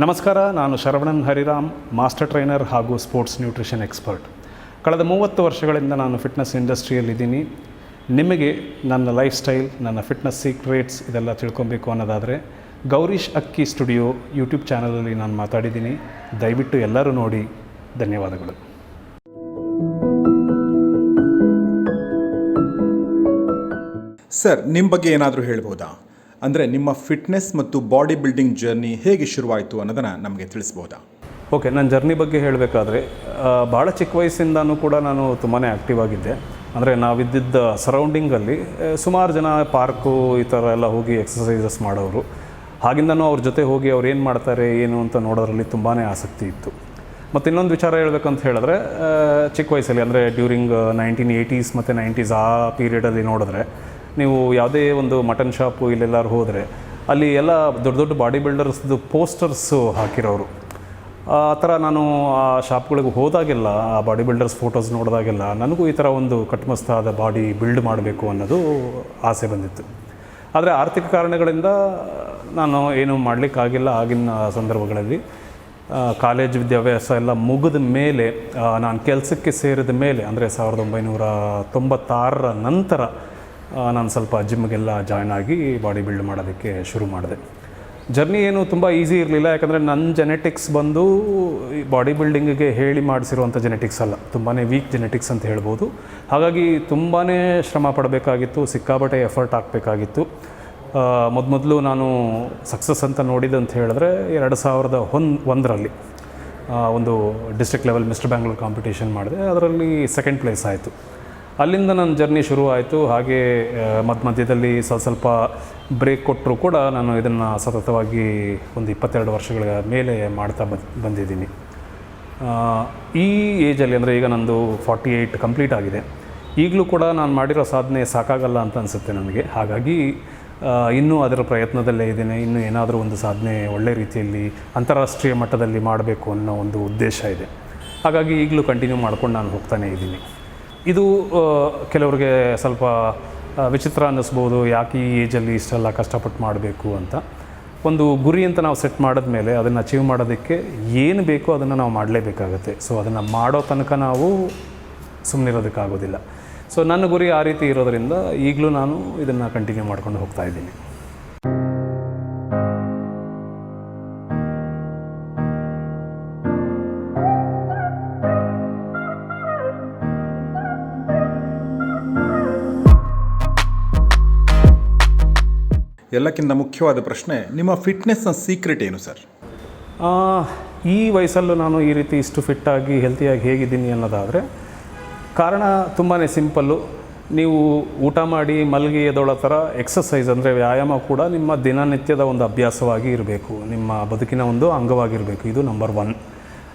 ನಮಸ್ಕಾರ, ನಾನು Saravanan Hariram, master trainer ಹಾಗೂ ಸ್ಪೋರ್ಟ್ಸ್ ನ್ಯೂಟ್ರಿಷನ್ ಎಕ್ಸ್ಪರ್ಟ್. ಕಳೆದ 30 ವರ್ಷಗಳಿಂದ ನಾನು ಫಿಟ್ನೆಸ್ ಇಂಡಸ್ಟ್ರಿಯಲ್ಲಿದ್ದೀನಿ. ನಿಮಗೆ ನನ್ನ ಲೈಫ್ ಸ್ಟೈಲ್, ನನ್ನ ಫಿಟ್ನೆಸ್ ಸೀಕ್ರೆಟ್ಸ್ ಇದೆಲ್ಲ ತಿಳ್ಕೊಬೇಕು ಅನ್ನೋದಾದರೆ ಗೌರೀಶ್ ಅಕ್ಕಿ ಸ್ಟುಡಿಯೋ ಯೂಟ್ಯೂಬ್ ಚಾನಲಲ್ಲಿ ನಾನು ಮಾತಾಡಿದ್ದೀನಿ. ದಯವಿಟ್ಟು ಎಲ್ಲರೂ ನೋಡಿ. ಧನ್ಯವಾದಗಳು. ಸರ್, ನಿಮ್ಮ ಬಗ್ಗೆ ಏನಾದರೂ ಹೇಳ್ಬೋದಾ? ಅಂದರೆ ನಿಮ್ಮ ಫಿಟ್ನೆಸ್ ಮತ್ತು ಬಾಡಿ ಬಿಲ್ಡಿಂಗ್ ಜರ್ನಿ ಹೇಗೆ ಶುರುವಾಯಿತು ಅನ್ನೋದನ್ನು ನಮಗೆ ತಿಳಿಸ್ಬೋದಾ? ಓಕೆ, ನನ್ನ ಜರ್ನಿ ಬಗ್ಗೆ ಹೇಳಬೇಕಾದ್ರೆ ಭಾಳ ಚಿಕ್ಕ ವಯಸ್ಸಿಂದನೂ ಕೂಡ ನಾನು ತುಂಬಾ ಆ್ಯಕ್ಟಿವ್ ಆಗಿದ್ದೆ. ಅಂದರೆ ನಾವಿದ್ದಿದ್ದ ಸರೌಂಡಿಂಗಲ್ಲಿ ಸುಮಾರು ಜನ ಪಾರ್ಕು ಈ ಥರ ಎಲ್ಲ ಹೋಗಿ ಎಕ್ಸಸೈಸಸ್ ಮಾಡೋರು. ಹಾಗಿಂದನೂ ಅವ್ರ ಜೊತೆ ಹೋಗಿ ಅವ್ರು ಏನು ಮಾಡ್ತಾರೆ ಏನು ಅಂತ ನೋಡೋದ್ರಲ್ಲಿ ತುಂಬಾ ಆಸಕ್ತಿ ಇತ್ತು. ಮತ್ತು ಇನ್ನೊಂದು ವಿಚಾರ ಹೇಳ್ಬೇಕಂತ ಹೇಳಿದ್ರೆ, ಚಿಕ್ಕ ವಯಸ್ಸಲ್ಲಿ ಅಂದರೆ ಡ್ಯೂರಿಂಗ್ 1980s ಮತ್ತು 90s ಆ ಪೀರಿಯಡಲ್ಲಿ ನೋಡಿದ್ರೆ ನೀವು ಯಾವುದೇ ಒಂದು ಮಟನ್ ಶಾಪು ಇಲ್ಲೆಲ್ಲರೂ ಹೋದರೆ ಅಲ್ಲಿ ಎಲ್ಲ ದೊಡ್ಡ ದೊಡ್ಡ ಬಾಡಿ ಬಿಲ್ಡರ್ಸ್ದು ಪೋಸ್ಟರ್ಸು ಹಾಕಿರೋರು. ಆ ಥರ ನಾನು ಆ ಶಾಪ್ಗಳಿಗೆ ಹೋದಾಗೆಲ್ಲ, ಆ ಬಾಡಿ ಬಿಲ್ಡರ್ಸ್ ಫೋಟೋಸ್ ನೋಡಿದಾಗೆಲ್ಲ ನನಗೂ ಈ ಥರ ಒಂದು ಕಟ್ಮಸ್ತಾದ ಬಾಡಿ ಬಿಲ್ಡ್ ಮಾಡಬೇಕು ಅನ್ನೋದು ಆಸೆ ಬಂದಿತ್ತು. ಆದರೆ ಆರ್ಥಿಕ ಕಾರಣಗಳಿಂದ ನಾನು ಏನೂ ಮಾಡಲಿಕ್ಕಾಗಿಲ್ಲ. ಆಗಿನ ಸಂದರ್ಭಗಳಲ್ಲಿ ಕಾಲೇಜ್ ವಿದ್ಯಾಭ್ಯಾಸ ಎಲ್ಲ ಮುಗಿದ ಮೇಲೆ, ನಾನು ಕೆಲಸಕ್ಕೆ ಸೇರಿದ ಮೇಲೆ ಅಂದರೆ 1996ರ ನಂತರ ನಾನು ಸ್ವಲ್ಪ ಜಿಮ್ಗೆಲ್ಲ ಜಾಯ್ನ್ ಆಗಿ ಬಾಡಿ ಬಿಲ್ಡ್ ಮಾಡೋದಕ್ಕೆ ಶುರು ಮಾಡಿದೆ. ಜರ್ನಿ ಏನು ತುಂಬ ಈಸಿ ಇರಲಿಲ್ಲ, ಯಾಕಂದರೆ ನನ್ನ ಜೆನೆಟಿಕ್ಸ್ ಬಂದು ಬಾಡಿ ಬಿಲ್ಡಿಂಗಿಗೆ ಹೇಳಿ ಮಾಡಿಸಿರುವಂಥ ಜೆನೆಟಿಕ್ಸ್ ಅಲ್ಲ, ತುಂಬಾ ವೀಕ್ ಜೆನೆಟಿಕ್ಸ್ ಅಂತ ಹೇಳ್ಬೋದು. ಹಾಗಾಗಿ ತುಂಬಾ ಶ್ರಮ ಪಡಬೇಕಾಗಿತ್ತು, ಸಿಕ್ಕಾಪಟ್ಟೆ ಎಫರ್ಟ್ ಹಾಕಬೇಕಾಗಿತ್ತು. ಮೊದಲು ನಾನು ಸಕ್ಸಸ್ ಅಂತ ನೋಡಿದಂತ ಹೇಳಿದ್ರೆ 2001ರಲ್ಲಿ ಒಂದು district level mister Bangalore competition ಮಾಡಿದೆ. ಅದರಲ್ಲಿ ಸೆಕೆಂಡ್ ಪ್ಲೇಸ್ ಆಯಿತು. ಅಲ್ಲಿಂದ ನನ್ನ ಜರ್ನಿ ಶುರು ಆಯಿತು. ಹಾಗೆ ಮಧ್ಯದಲ್ಲಿ ಸ್ವಲ್ಪ ಬ್ರೇಕ್ ಕೊಟ್ಟರು ಕೂಡ ನಾನು ಇದನ್ನು ಸತತವಾಗಿ ಒಂದು 22 ವರ್ಷಗಳ ಮೇಲೆ ಮಾಡ್ತಾ ಬಂದಿದ್ದೀನಿ. ಈ ಏಜಲ್ಲಿ ಅಂದರೆ ಈಗ ನಂದು 48 ಕಂಪ್ಲೀಟ್ ಆಗಿದೆ. ಈಗಲೂ ಕೂಡ ನಾನು ಮಾಡಿರೋ ಸಾಧನೆ ಸಾಕಾಗಲ್ಲ ಅಂತ ಅನಿಸುತ್ತೆ ನನಗೆ. ಹಾಗಾಗಿ ಇನ್ನೂ ಅದರ ಪ್ರಯತ್ನದಲ್ಲೇ ಇದ್ದೇನೆ. ಇನ್ನೂ ಏನಾದರೂ ಒಂದು ಸಾಧನೆ ಒಳ್ಳೆ ರೀತಿಯಲ್ಲಿ ಅಂತಾರಾಷ್ಟ್ರೀಯ ಮಟ್ಟದಲ್ಲಿ ಮಾಡಬೇಕು ಅನ್ನೋ ಒಂದು ಉದ್ದೇಶ ಇದೆ. ಹಾಗಾಗಿ ಈಗಲೂ ಕಂಟಿನ್ಯೂ ಮಾಡ್ಕೊಂಡು ನಾನು ಹೋಗ್ತಾನೇ ಇದ್ದೀನಿ. ಇದು ಕೆಲವ್ರಿಗೆ ಸ್ವಲ್ಪ ವಿಚಿತ್ರ ಅನ್ನಿಸ್ಬೋದು, ಯಾಕೆ ಈ ಏಜಲ್ಲಿ ಇಷ್ಟೆಲ್ಲ ಕಷ್ಟಪಟ್ಟು ಮಾಡಬೇಕು ಅಂತ. ಒಂದು ಗುರಿ ಅಂತ ನಾವು ಸೆಟ್ ಮಾಡಿದ್ಮೇಲೆ ಅದನ್ನು ಅಚೀವ್ ಮಾಡೋದಕ್ಕೆ ಏನು ಬೇಕೋ ಅದನ್ನು ನಾವು ಮಾಡಲೇಬೇಕಾಗತ್ತೆ. ಸೊ ಅದನ್ನು ಮಾಡೋ ತನಕ ನಾವು ಸುಮ್ಮನಿರೋದಕ್ಕಾಗೋದಿಲ್ಲ. ಸೊ ನನ್ನ ಗುರಿ ಆ ರೀತಿ ಇರೋದರಿಂದ ಈಗಲೂ ನಾನು ಇದನ್ನು ಕಂಟಿನ್ಯೂ ಮಾಡ್ಕೊಂಡು ಹೋಗ್ತಾ ಇದ್ದೀನಿ. ಎಲ್ಲಕ್ಕಿಂತ ಮುಖ್ಯವಾದ ಪ್ರಶ್ನೆ, ನಿಮ್ಮ ಫಿಟ್ನೆಸ್ನ ಸೀಕ್ರೆಟ್ ಏನು ಸರ್? ಈ ವಯಸ್ಸಲ್ಲೂ ನಾನು ಈ ರೀತಿ ಇಷ್ಟು ಫಿಟ್ಟಾಗಿ ಹೆಲ್ತಿಯಾಗಿ ಹೇಗಿದ್ದೀನಿ ಅನ್ನೋದಾದರೆ ಕಾರಣ ತುಂಬಾ ಸಿಂಪಲ್ಲು. ನೀವು ಊಟ ಮಾಡಿ ಮಲಗಿ ಎದ್ದೋಳೋ ಥರ ಎಕ್ಸಸೈಸ್ ಅಂದರೆ ವ್ಯಾಯಾಮ ಕೂಡ ನಿಮ್ಮ ದಿನನಿತ್ಯದ ಒಂದು ಅಭ್ಯಾಸವಾಗಿ ಇರಬೇಕು, ನಿಮ್ಮ ಬದುಕಿನ ಒಂದು ಅಂಗವಾಗಿರಬೇಕು. ಇದು ನಂಬರ್ 1.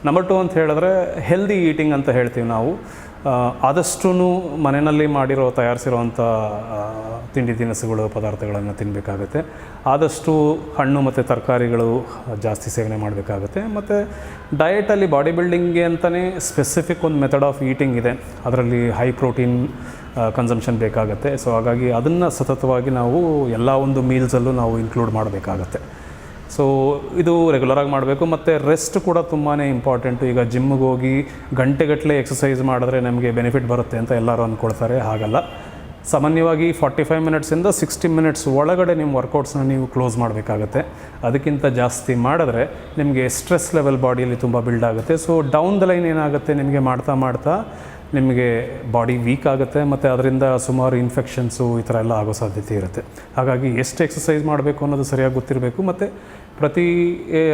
ನಂಬರ್ 2 ಅಂತ ಹೇಳಿದ್ರೆ ಹೆಲ್ದಿ ಈಟಿಂಗ್ ಅಂತ ಹೇಳ್ತೀವಿ ನಾವು. ಆದಷ್ಟು ಮನೆಯಲ್ಲಿ ತಯಾರಿಸಿರೋವಂಥ ತಿಂಡಿ ತಿನಿಸುಗಳು ಪದಾರ್ಥಗಳನ್ನು ತಿನ್ನಬೇಕಾಗತ್ತೆ. ಆದಷ್ಟು ಹಣ್ಣು ಮತ್ತು ತರಕಾರಿಗಳು ಜಾಸ್ತಿ ಸೇವನೆ ಮಾಡಬೇಕಾಗತ್ತೆ. ಮತ್ತು ಡಯಟಲ್ಲಿ ಬಾಡಿ ಬಿಲ್ಡಿಂಗ್ಗೆ ಅಂತಲೇ ಸ್ಪೆಸಿಫಿಕ್ ಒಂದು ಮೆಥಡ್ ಆಫ್ ಈಟಿಂಗ್ ಇದೆ. ಅದರಲ್ಲಿ ಹೈ ಪ್ರೋಟೀನ್ ಕನ್ಸಂಪ್ಷನ್ ಬೇಕಾಗತ್ತೆ. ಸೊ ಹಾಗಾಗಿ ಅದನ್ನು ಸತತವಾಗಿ ನಾವು ಎಲ್ಲ ಒಂದು ಮೀಲ್ಸಲ್ಲೂ ನಾವು ಇನ್ಕ್ಲೂಡ್ ಮಾಡಬೇಕಾಗತ್ತೆ. ಸೊ ಇದು ರೆಗ್ಯುಲರಾಗಿ ಮಾಡಬೇಕು. ಮತ್ತು ರೆಸ್ಟ್ ಕೂಡ ತುಂಬಾ ಇಂಪಾರ್ಟೆಂಟು. ಈಗ ಜಿಮ್ಗೆ ಹೋಗಿ ಗಂಟೆಗಟ್ಟಲೆ ಎಕ್ಸಸೈಸ್ ಮಾಡಿದ್ರೆ ನಮಗೆ ಬೆನಿಫಿಟ್ ಬರುತ್ತೆ ಅಂತ ಎಲ್ಲರೂ ಅಂದ್ಕೊಳ್ತಾರೆ. ಹಾಗಲ್ಲ. ಸಾಮಾನ್ಯವಾಗಿ 45 ಮಿನಿಟ್ಸಿಂದ 60 ಮಿನಿಟ್ಸ್ ಒಳಗಡೆ ನಿಮ್ಮ ವರ್ಕೌಟ್ಸ್ನ ನೀವು ಕ್ಲೋಸ್ ಮಾಡಬೇಕಾಗತ್ತೆ. ಅದಕ್ಕಿಂತ ಜಾಸ್ತಿ ಮಾಡಿದ್ರೆ ನಿಮಗೆ ಸ್ಟ್ರೆಸ್ ಲೆವೆಲ್ ಬಾಡಿಯಲ್ಲಿ ತುಂಬ ಬಿಲ್ಡ್ ಆಗುತ್ತೆ. ಸೊ ಡೌನ್ ದ ಲೈನ್ ಏನಾಗುತ್ತೆ, ನಿಮಗೆ ಮಾಡ್ತಾ ನಿಮಗೆ ಬಾಡಿ ವೀಕ್ ಆಗುತ್ತೆ. ಮತ್ತು ಅದರಿಂದ ಸುಮಾರು ಇನ್ಫೆಕ್ಷನ್ಸು ಈ ಥರ ಎಲ್ಲ ಆಗೋ ಸಾಧ್ಯತೆ ಇರುತ್ತೆ. ಹಾಗಾಗಿ ಎಷ್ಟು ಎಕ್ಸಸೈಸ್ ಮಾಡಬೇಕು ಅನ್ನೋದು ಸರಿಯಾಗಿ ಗೊತ್ತಿರಬೇಕು. ಮತ್ತು ಪ್ರತಿ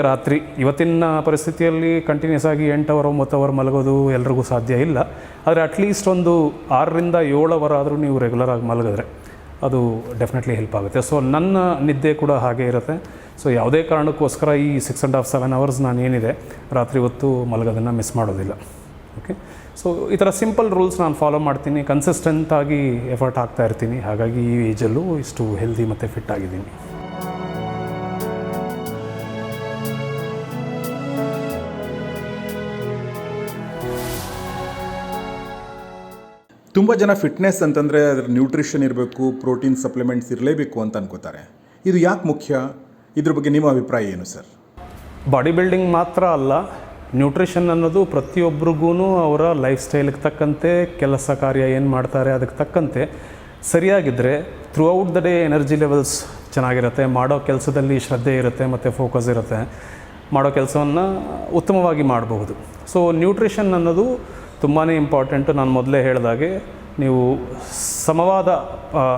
ರಾತ್ರಿ ಇವತ್ತಿನ ಪರಿಸ್ಥಿತಿಯಲ್ಲಿ ಕಂಟಿನ್ಯೂಸ್ ಆಗಿ 8 ಅವರ್ 9 ಅವರ್ ಮಲಗೋದು ಎಲ್ರಿಗೂ ಸಾಧ್ಯ ಇಲ್ಲ. ಆದರೆ ಅಟ್ಲೀಸ್ಟ್ ಒಂದು 6ರಿಂದ 7 ಅವರ್ ಆದರೂ ನೀವು ರೆಗ್ಯುಲರಾಗಿ ಮಲಗಿದ್ರೆ ಅದು ಡೆಫಿನೆಟ್ಲಿ ಹೆಲ್ಪ್ ಆಗುತ್ತೆ. ಸೊ ನನ್ನ ನಿದ್ದೆ ಕೂಡ ಹಾಗೆ ಇರುತ್ತೆ. ಸೊ ಯಾವುದೇ ಕಾರಣಕ್ಕೋಸ್ಕರ ಈ 6.5-7 ಅವರ್ಸ್ ನಾನು ಏನಿದೆ ರಾತ್ರಿ ಹೊತ್ತು ಮಲಗೋದನ್ನು ಮಿಸ್ ಮಾಡೋದಿಲ್ಲ. ಓಕೆ, ಸೊ ಈ ಥರ ಸಿಂಪಲ್ ರೂಲ್ಸ್ ನಾನು ಫಾಲೋ ಮಾಡ್ತೀನಿ. ಕನ್ಸಿಸ್ಟೆಂಟಾಗಿ ಎಫರ್ಟ್ ಹಾಕ್ತಾ ಇರ್ತೀನಿ. ಹಾಗಾಗಿ ಈ ಏಜಲ್ಲೂ ಇಷ್ಟು ಹೆಲ್ದಿ ಮತ್ತು ಫಿಟ್ ಆಗಿದ್ದೀನಿ. ತುಂಬ ಜನ ಫಿಟ್ನೆಸ್ ಅಂತಂದರೆ ಅದರ ನ್ಯೂಟ್ರಿಷನ್ ಇರಬೇಕು, ಪ್ರೋಟೀನ್ ಸಪ್ಲಿಮೆಂಟ್ಸ್ ಇರಲೇಬೇಕು ಅಂತ ಅನ್ಕೋತಾರೆ. ಇದು ಯಾಕೆ ಮುಖ್ಯ? ಇದ್ರ ಬಗ್ಗೆ ನಿಮ್ಮ ಅಭಿಪ್ರಾಯ ಏನು ಸರ್? ಬಾಡಿ ಬಿಲ್ಡಿಂಗ್ ಮಾತ್ರ ಅಲ್ಲ, ನ್ಯೂಟ್ರಿಷನ್ ಅನ್ನೋದು ಪ್ರತಿಯೊಬ್ಬರಿಗೂ ಅವರ ಲೈಫ್ ಸ್ಟೈಲಿಗೆ ತಕ್ಕಂತೆ, ಕೆಲಸ ಕಾರ್ಯ ಏನು ಮಾಡ್ತಾರೆ ಅದಕ್ಕೆ ತಕ್ಕಂತೆ ಸರಿಯಾಗಿದ್ದರೆ through out the day energy levels ಚೆನ್ನಾಗಿರುತ್ತೆ, ಮಾಡೋ ಕೆಲಸದಲ್ಲಿ ಶ್ರದ್ಧೆ ಇರುತ್ತೆ ಮತ್ತು ಫೋಕಸ್ ಇರುತ್ತೆ, ಮಾಡೋ ಕೆಲಸವನ್ನು ಉತ್ತಮವಾಗಿ ಮಾಡಬಹುದು. ಸೊ ನ್ಯೂಟ್ರಿಷನ್ ಅನ್ನೋದು ತುಂಬಾ ಇಂಪಾರ್ಟೆಂಟು. ನಾನು ಮೊದಲೇ ಹೇಳಿದಾಗೆ ನೀವು ಸಮವಾದ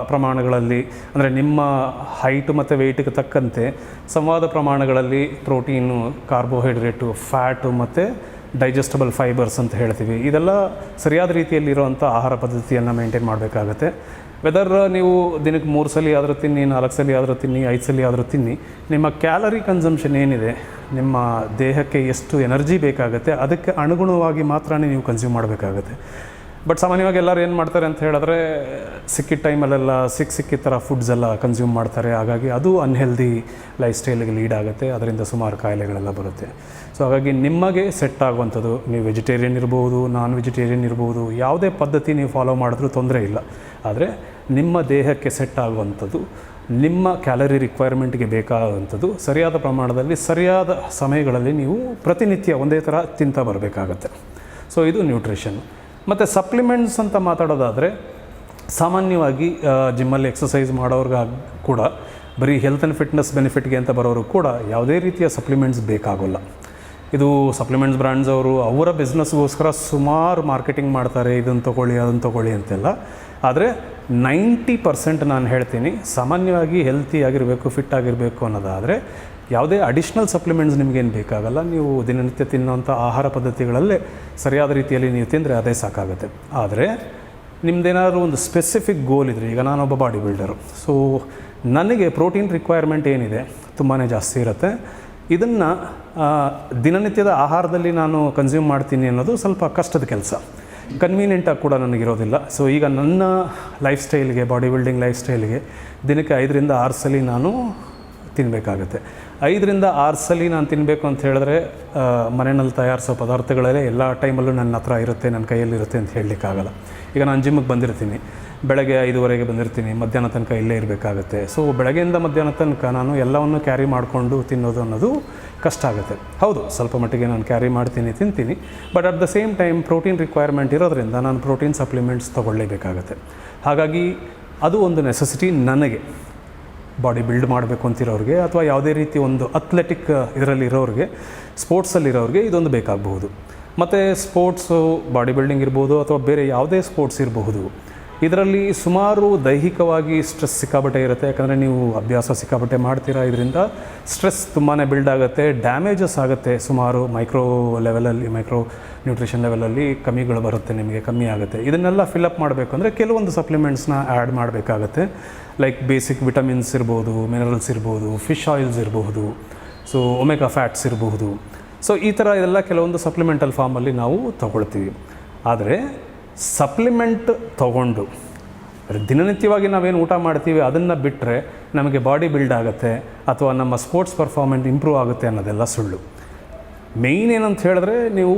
ಪ್ರಮಾಣಗಳಲ್ಲಿ, ಅಂದರೆ ನಿಮ್ಮ ಹೈಟು ಮತ್ತು ವೆಯ್ಟಿಗೆ ತಕ್ಕಂತೆ ಸಮವಾದ ಪ್ರಮಾಣಗಳಲ್ಲಿ ಪ್ರೋಟೀನು, ಕಾರ್ಬೋಹೈಡ್ರೇಟು, ಫ್ಯಾಟು ಮತ್ತು ಡೈಜೆಸ್ಟಬಲ್ ಫೈಬರ್ಸ್ ಅಂತ ಹೇಳ್ತೀವಿ, ಇದೆಲ್ಲ ಸರಿಯಾದ ರೀತಿಯಲ್ಲಿರುವಂಥ ಆಹಾರ ಪದ್ಧತಿಯನ್ನು ಮೇಂಟೈನ್ ಮಾಡಬೇಕಾಗತ್ತೆ. ವೆದರ್ ನೀವು ದಿನಕ್ಕೆ 3 ಸಲ ಆದರೂ ತಿನ್ನಿ, 4 ಸಲ ಆದರೂ ತಿನ್ನಿ, 5 ಸಲ ಆದರೂ ತಿನ್ನಿ, ನಿಮ್ಮ ಕ್ಯಾಲರಿ ಕನ್ಸಂಪ್ಷನ್ ಏನಿದೆ, ನಿಮ್ಮ ದೇಹಕ್ಕೆ ಎಷ್ಟು ಎನರ್ಜಿ ಬೇಕಾಗುತ್ತೆ ಅದಕ್ಕೆ ಅನುಗುಣವಾಗಿ ಮಾತ್ರ ನೀವು ಕನ್ಸ್ಯೂಮ್ ಮಾಡಬೇಕಾಗತ್ತೆ. ಬಟ್ ಸಾಮಾನ್ಯವಾಗಿ ಎಲ್ಲರೂ ಏನು ಮಾಡ್ತಾರೆ ಅಂತ ಹೇಳಿದ್ರೆ, ಸಿಕ್ಕಿದ ಟೈಮಲ್ಲೆಲ್ಲ ಸಿಕ್ಕಿದ ಥರ ಫುಡ್ಸ್ ಎಲ್ಲ ಕನ್ಸ್ಯೂಮ್ ಮಾಡ್ತಾರೆ. ಹಾಗಾಗಿ ಅದು ಅನ್ಹೆಲ್ದಿ ಲೈಫ್ ಸ್ಟೈಲಿಗೆ ಲೀಡ್ ಆಗುತ್ತೆ, ಅದರಿಂದ ಸುಮಾರು ಕಾಯಿಲೆಗಳೆಲ್ಲ ಬರುತ್ತೆ. ಸೊ ಹಾಗಾಗಿ ನಿಮಗೆ ಸೆಟ್ ಆಗುವಂಥದ್ದು, ನೀವು ವೆಜಿಟೇರಿಯನ್ ಇರ್ಬೋದು, ನಾನ್ ವೆಜಿಟೇರಿಯನ್ ಇರ್ಬೋದು, ಯಾವುದೇ ಪದ್ಧತಿ ನೀವು ಫಾಲೋ ಮಾಡಿದ್ರೂ ತೊಂದರೆ ಇಲ್ಲ. ಆದರೆ ನಿಮ್ಮ ದೇಹಕ್ಕೆ ಸೆಟ್ ಆಗುವಂಥದ್ದು, ನಿಮ್ಮ ಕ್ಯಾಲರಿ ರಿಕ್ವೈರ್ಮೆಂಟ್ಗೆ ಬೇಕಾಗುವಂಥದ್ದು ಸರಿಯಾದ ಪ್ರಮಾಣದಲ್ಲಿ ಸರಿಯಾದ ಸಮಯಗಳಲ್ಲಿ ನೀವು ಪ್ರತಿನಿತ್ಯ ಒಂದೇ ಥರ ತಿಂತಾ ಬರಬೇಕಾಗತ್ತೆ. ಸೊ ಇದು ನ್ಯೂಟ್ರಿಷನ್. ಮತ್ತು ಸಪ್ಲಿಮೆಂಟ್ಸ್ ಅಂತ ಮಾತಾಡೋದಾದರೆ, ಸಾಮಾನ್ಯವಾಗಿ ಜಿಮ್ಮಲ್ಲಿ ಎಕ್ಸಸೈಸ್ ಮಾಡೋರ್ಗೆ ಕೂಡ ಬರೀ ಹೆಲ್ತ್ ಆ್ಯಂಡ್ ಫಿಟ್ನೆಸ್ ಬೆನಿಫಿಟ್ಗೆ ಅಂತ ಬರೋರು ಕೂಡ ಯಾವುದೇ ರೀತಿಯ ಸಪ್ಲಿಮೆಂಟ್ಸ್ ಬೇಕಾಗೋಲ್ಲ. ಇದು ಸಪ್ಲಿಮೆಂಟ್ಸ್ ಬ್ರ್ಯಾಂಡ್ಸ್ ಅವರು ಅವರ ಬಿಸ್ನೆಸ್ಗೋಸ್ಕರ ಸುಮಾರು ಮಾರ್ಕೆಟಿಂಗ್ ಮಾಡ್ತಾರೆ, ಇದನ್ನು ತೊಗೊಳ್ಳಿ ಅದನ್ನು ತೊಗೊಳ್ಳಿ ಅಂತೆಲ್ಲ. ಆದರೆ 90% ನಾನು ಹೇಳ್ತೀನಿ, ಸಾಮಾನ್ಯವಾಗಿ ಹೆಲ್ತಿ ಆಗಿರಬೇಕು, ಫಿಟ್ ಆಗಿರಬೇಕು ಅನ್ನೋದಾದರೆ ಯಾವುದೇ ಅಡಿಷ್ನಲ್ ಸಪ್ಲಿಮೆಂಟ್ಸ್ ನಿಮಗೇನು ಬೇಕಾಗಲ್ಲ. ನೀವು ದಿನನಿತ್ಯ ತಿನ್ನುವಂಥ ಆಹಾರ ಪದ್ಧತಿಗಳಲ್ಲೇ ಸರಿಯಾದ ರೀತಿಯಲ್ಲಿ ನೀವು ತಿಂದರೆ ಅದೇ ಸಾಕಾಗುತ್ತೆ. ಆದರೆ ನಿಮ್ಮದೇನಾದ್ರೂ ಒಂದು ಸ್ಪೆಸಿಫಿಕ್ ಗೋಲ್ ಇದ್ದರೆ, ಈಗ ನಾನೊಬ್ಬ ಬಾಡಿ ಬಿಲ್ಡರು, ಸೊ ನನಗೆ ಪ್ರೋಟೀನ್ ರಿಕ್ವೈರ್ಮೆಂಟ್ ಏನಿದೆ ತುಂಬಾ ಜಾಸ್ತಿ ಇರುತ್ತೆ, ಇದನ್ನು ದಿನನಿತ್ಯದ ಆಹಾರದಲ್ಲಿ ನಾನು ಕನ್ಸ್ಯೂಮ್ ಮಾಡ್ತೀನಿ ಅನ್ನೋದು ಸ್ವಲ್ಪ ಕಷ್ಟದ ಕೆಲಸ, ಕನ್ವೀನಿಯೆಂಟಾಗಿ ಕೂಡ ನನಗಿರೋದಿಲ್ಲ. ಸೊ ಈಗ ನನ್ನ ಲೈಫ್ ಸ್ಟೈಲ್ಗೆ, ಬಾಡಿ ಬಿಲ್ಡಿಂಗ್ ಲೈಫ್ ಸ್ಟೈಲ್ಗೆ ದಿನಕ್ಕೆ 5ರಿಂದ 6 ಸಲ ನಾನು ತಿನ್ನಬೇಕಾಗತ್ತೆ. 5ರಿಂದ 6 ಸಲ ನಾನು ತಿನ್ನಬೇಕು ಅಂತ ಹೇಳಿದ್ರೆ ಮನೆಯಲ್ಲಿ ತಯಾರಿಸೋ ಪದಾರ್ಥಗಳೇ ಎಲ್ಲ ಟೈಮಲ್ಲೂ ನನ್ನ ಹತ್ರ ಇರುತ್ತೆ, ನನ್ನ ಕೈಯಲ್ಲಿರುತ್ತೆ ಅಂತ ಹೇಳಲಿಕ್ಕಾಗಲ್ಲ. ಈಗ ನಾನು ಜಿಮ್ಮಿಗೆ ಬಂದಿರ್ತೀನಿ, ಬೆಳಗ್ಗೆ 5:30ಗೆ ಬಂದಿರ್ತೀನಿ, ಮಧ್ಯಾಹ್ನ ತನಕ ಇಲ್ಲೇ ಇರಬೇಕಾಗತ್ತೆ. ಸೊ ಬೆಳಗ್ಗೆಯಿಂದ ಮಧ್ಯಾಹ್ನ ತನಕ ನಾನು ಎಲ್ಲವನ್ನು ಕ್ಯಾರಿ ಮಾಡಿಕೊಂಡು ತಿನ್ನೋದು ಅನ್ನೋದು ಕಷ್ಟ ಆಗುತ್ತೆ. ಹೌದು, ಸ್ವಲ್ಪ ಮಟ್ಟಿಗೆ ನಾನು ಕ್ಯಾರಿ ಮಾಡ್ತೀನಿ, ತಿಂತೀನಿ, but at the same time protein requirement ಇರೋದ್ರಿಂದ ನಾನು ಪ್ರೋಟೀನ್ ಸಪ್ಲಿಮೆಂಟ್ಸ್ ತೊಗೊಳ್ಳೇಬೇಕಾಗತ್ತೆ. ಹಾಗಾಗಿ ಅದು ಒಂದು ನೆಸೆಸಿಟಿ ನನಗೆ, ಬಾಡಿ ಬಿಲ್ಡ್ ಮಾಡಬೇಕು ಅಂತಿರೋರಿಗೆ ಅಥವಾ ಯಾವುದೇ ರೀತಿ ಒಂದು ಅಥ್ಲೆಟಿಕ್ ಇದರಲ್ಲಿ ಇರೋರಿಗೆ, ಸ್ಪೋರ್ಟ್ಸಲ್ಲಿರೋರಿಗೆ ಇದೊಂದು ಬೇಕಾಗಬಹುದು. ಮತ್ತು ಸ್ಪೋರ್ಟ್ಸು, ಬಾಡಿ ಬಿಲ್ಡಿಂಗ್ ಇರ್ಬೋದು ಅಥವಾ ಬೇರೆ ಯಾವುದೇ ಸ್ಪೋರ್ಟ್ಸ್ ಇರಬಹುದು, ಇದರಲ್ಲಿ ಸುಮಾರು ದೈಹಿಕವಾಗಿ ಸ್ಟ್ರೆಸ್ ಸಿಕ್ಕಾಬಟ್ಟೆ ಇರುತ್ತೆ. ಯಾಕಂದರೆ ನೀವು ಅಭ್ಯಾಸ ಸಿಕ್ಕಾಬಟ್ಟೆ ಮಾಡ್ತೀರಾ, ಇದರಿಂದ ಸ್ಟ್ರೆಸ್ ತುಂಬಾ ಬಿಲ್ಡ್ ಆಗುತ್ತೆ, ಡ್ಯಾಮೇಜಸ್ ಆಗುತ್ತೆ, ಸುಮಾರು ಮೈಕ್ರೋ ನ್ಯೂಟ್ರಿಷನ್ ಲೆವೆಲಲ್ಲಿ ಕಮ್ಮಿಗಳು ಬರುತ್ತೆ, ನಿಮಗೆ ಕಮ್ಮಿ ಆಗುತ್ತೆ. ಇದನ್ನೆಲ್ಲ ಫಿಲಪ್ ಮಾಡಬೇಕು ಅಂದರೆ ಕೆಲವೊಂದು ಸಪ್ಲಿಮೆಂಟ್ಸ್ನ ಆ್ಯಡ್ ಮಾಡಬೇಕಾಗತ್ತೆ. ಲೈಕ್ ಬೇಸಿಕ್ ವಿಟಮಿನ್ಸ್ ಇರ್ಬೋದು, ಮಿನರಲ್ಸ್ ಇರ್ಬೋದು, ಫಿಶ್ ಆಯಿಲ್ಸ್ ಇರಬಹುದು, ಸೊ ಒಮೆಗಾ ಫ್ಯಾಟ್ಸ್ ಇರಬಹುದು. ಸೊ ಈ ಥರ ಎಲ್ಲ ಕೆಲವೊಂದು ಸಪ್ಲಿಮೆಂಟಲ್ ಫಾರ್ಮಲ್ಲಿ ನಾವು ತೊಗೊಳ್ತೀವಿ. ಆದರೆ ಸಪ್ಲಿಮೆಂಟ್ ತೊಗೊಂಡು ದಿನನಿತ್ಯವಾಗಿ ನಾವೇನು ಊಟ ಮಾಡ್ತೀವಿ ಅದನ್ನು ಬಿಟ್ಟರೆ ನಮಗೆ ಬಾಡಿ ಬಿಲ್ಡ್ ಆಗುತ್ತೆ ಅಥವಾ ನಮ್ಮ ಸ್ಪೋರ್ಟ್ಸ್ ಪರ್ಫಾರ್ಮೆನ್ಸ್ ಇಂಪ್ರೂವ್ ಆಗುತ್ತೆ ಅನ್ನೋದೆಲ್ಲ ಸುಳ್ಳು. ಮೇಯ್ನ್ ಏನಂತ ಹೇಳಿದ್ರೆ, ನೀವು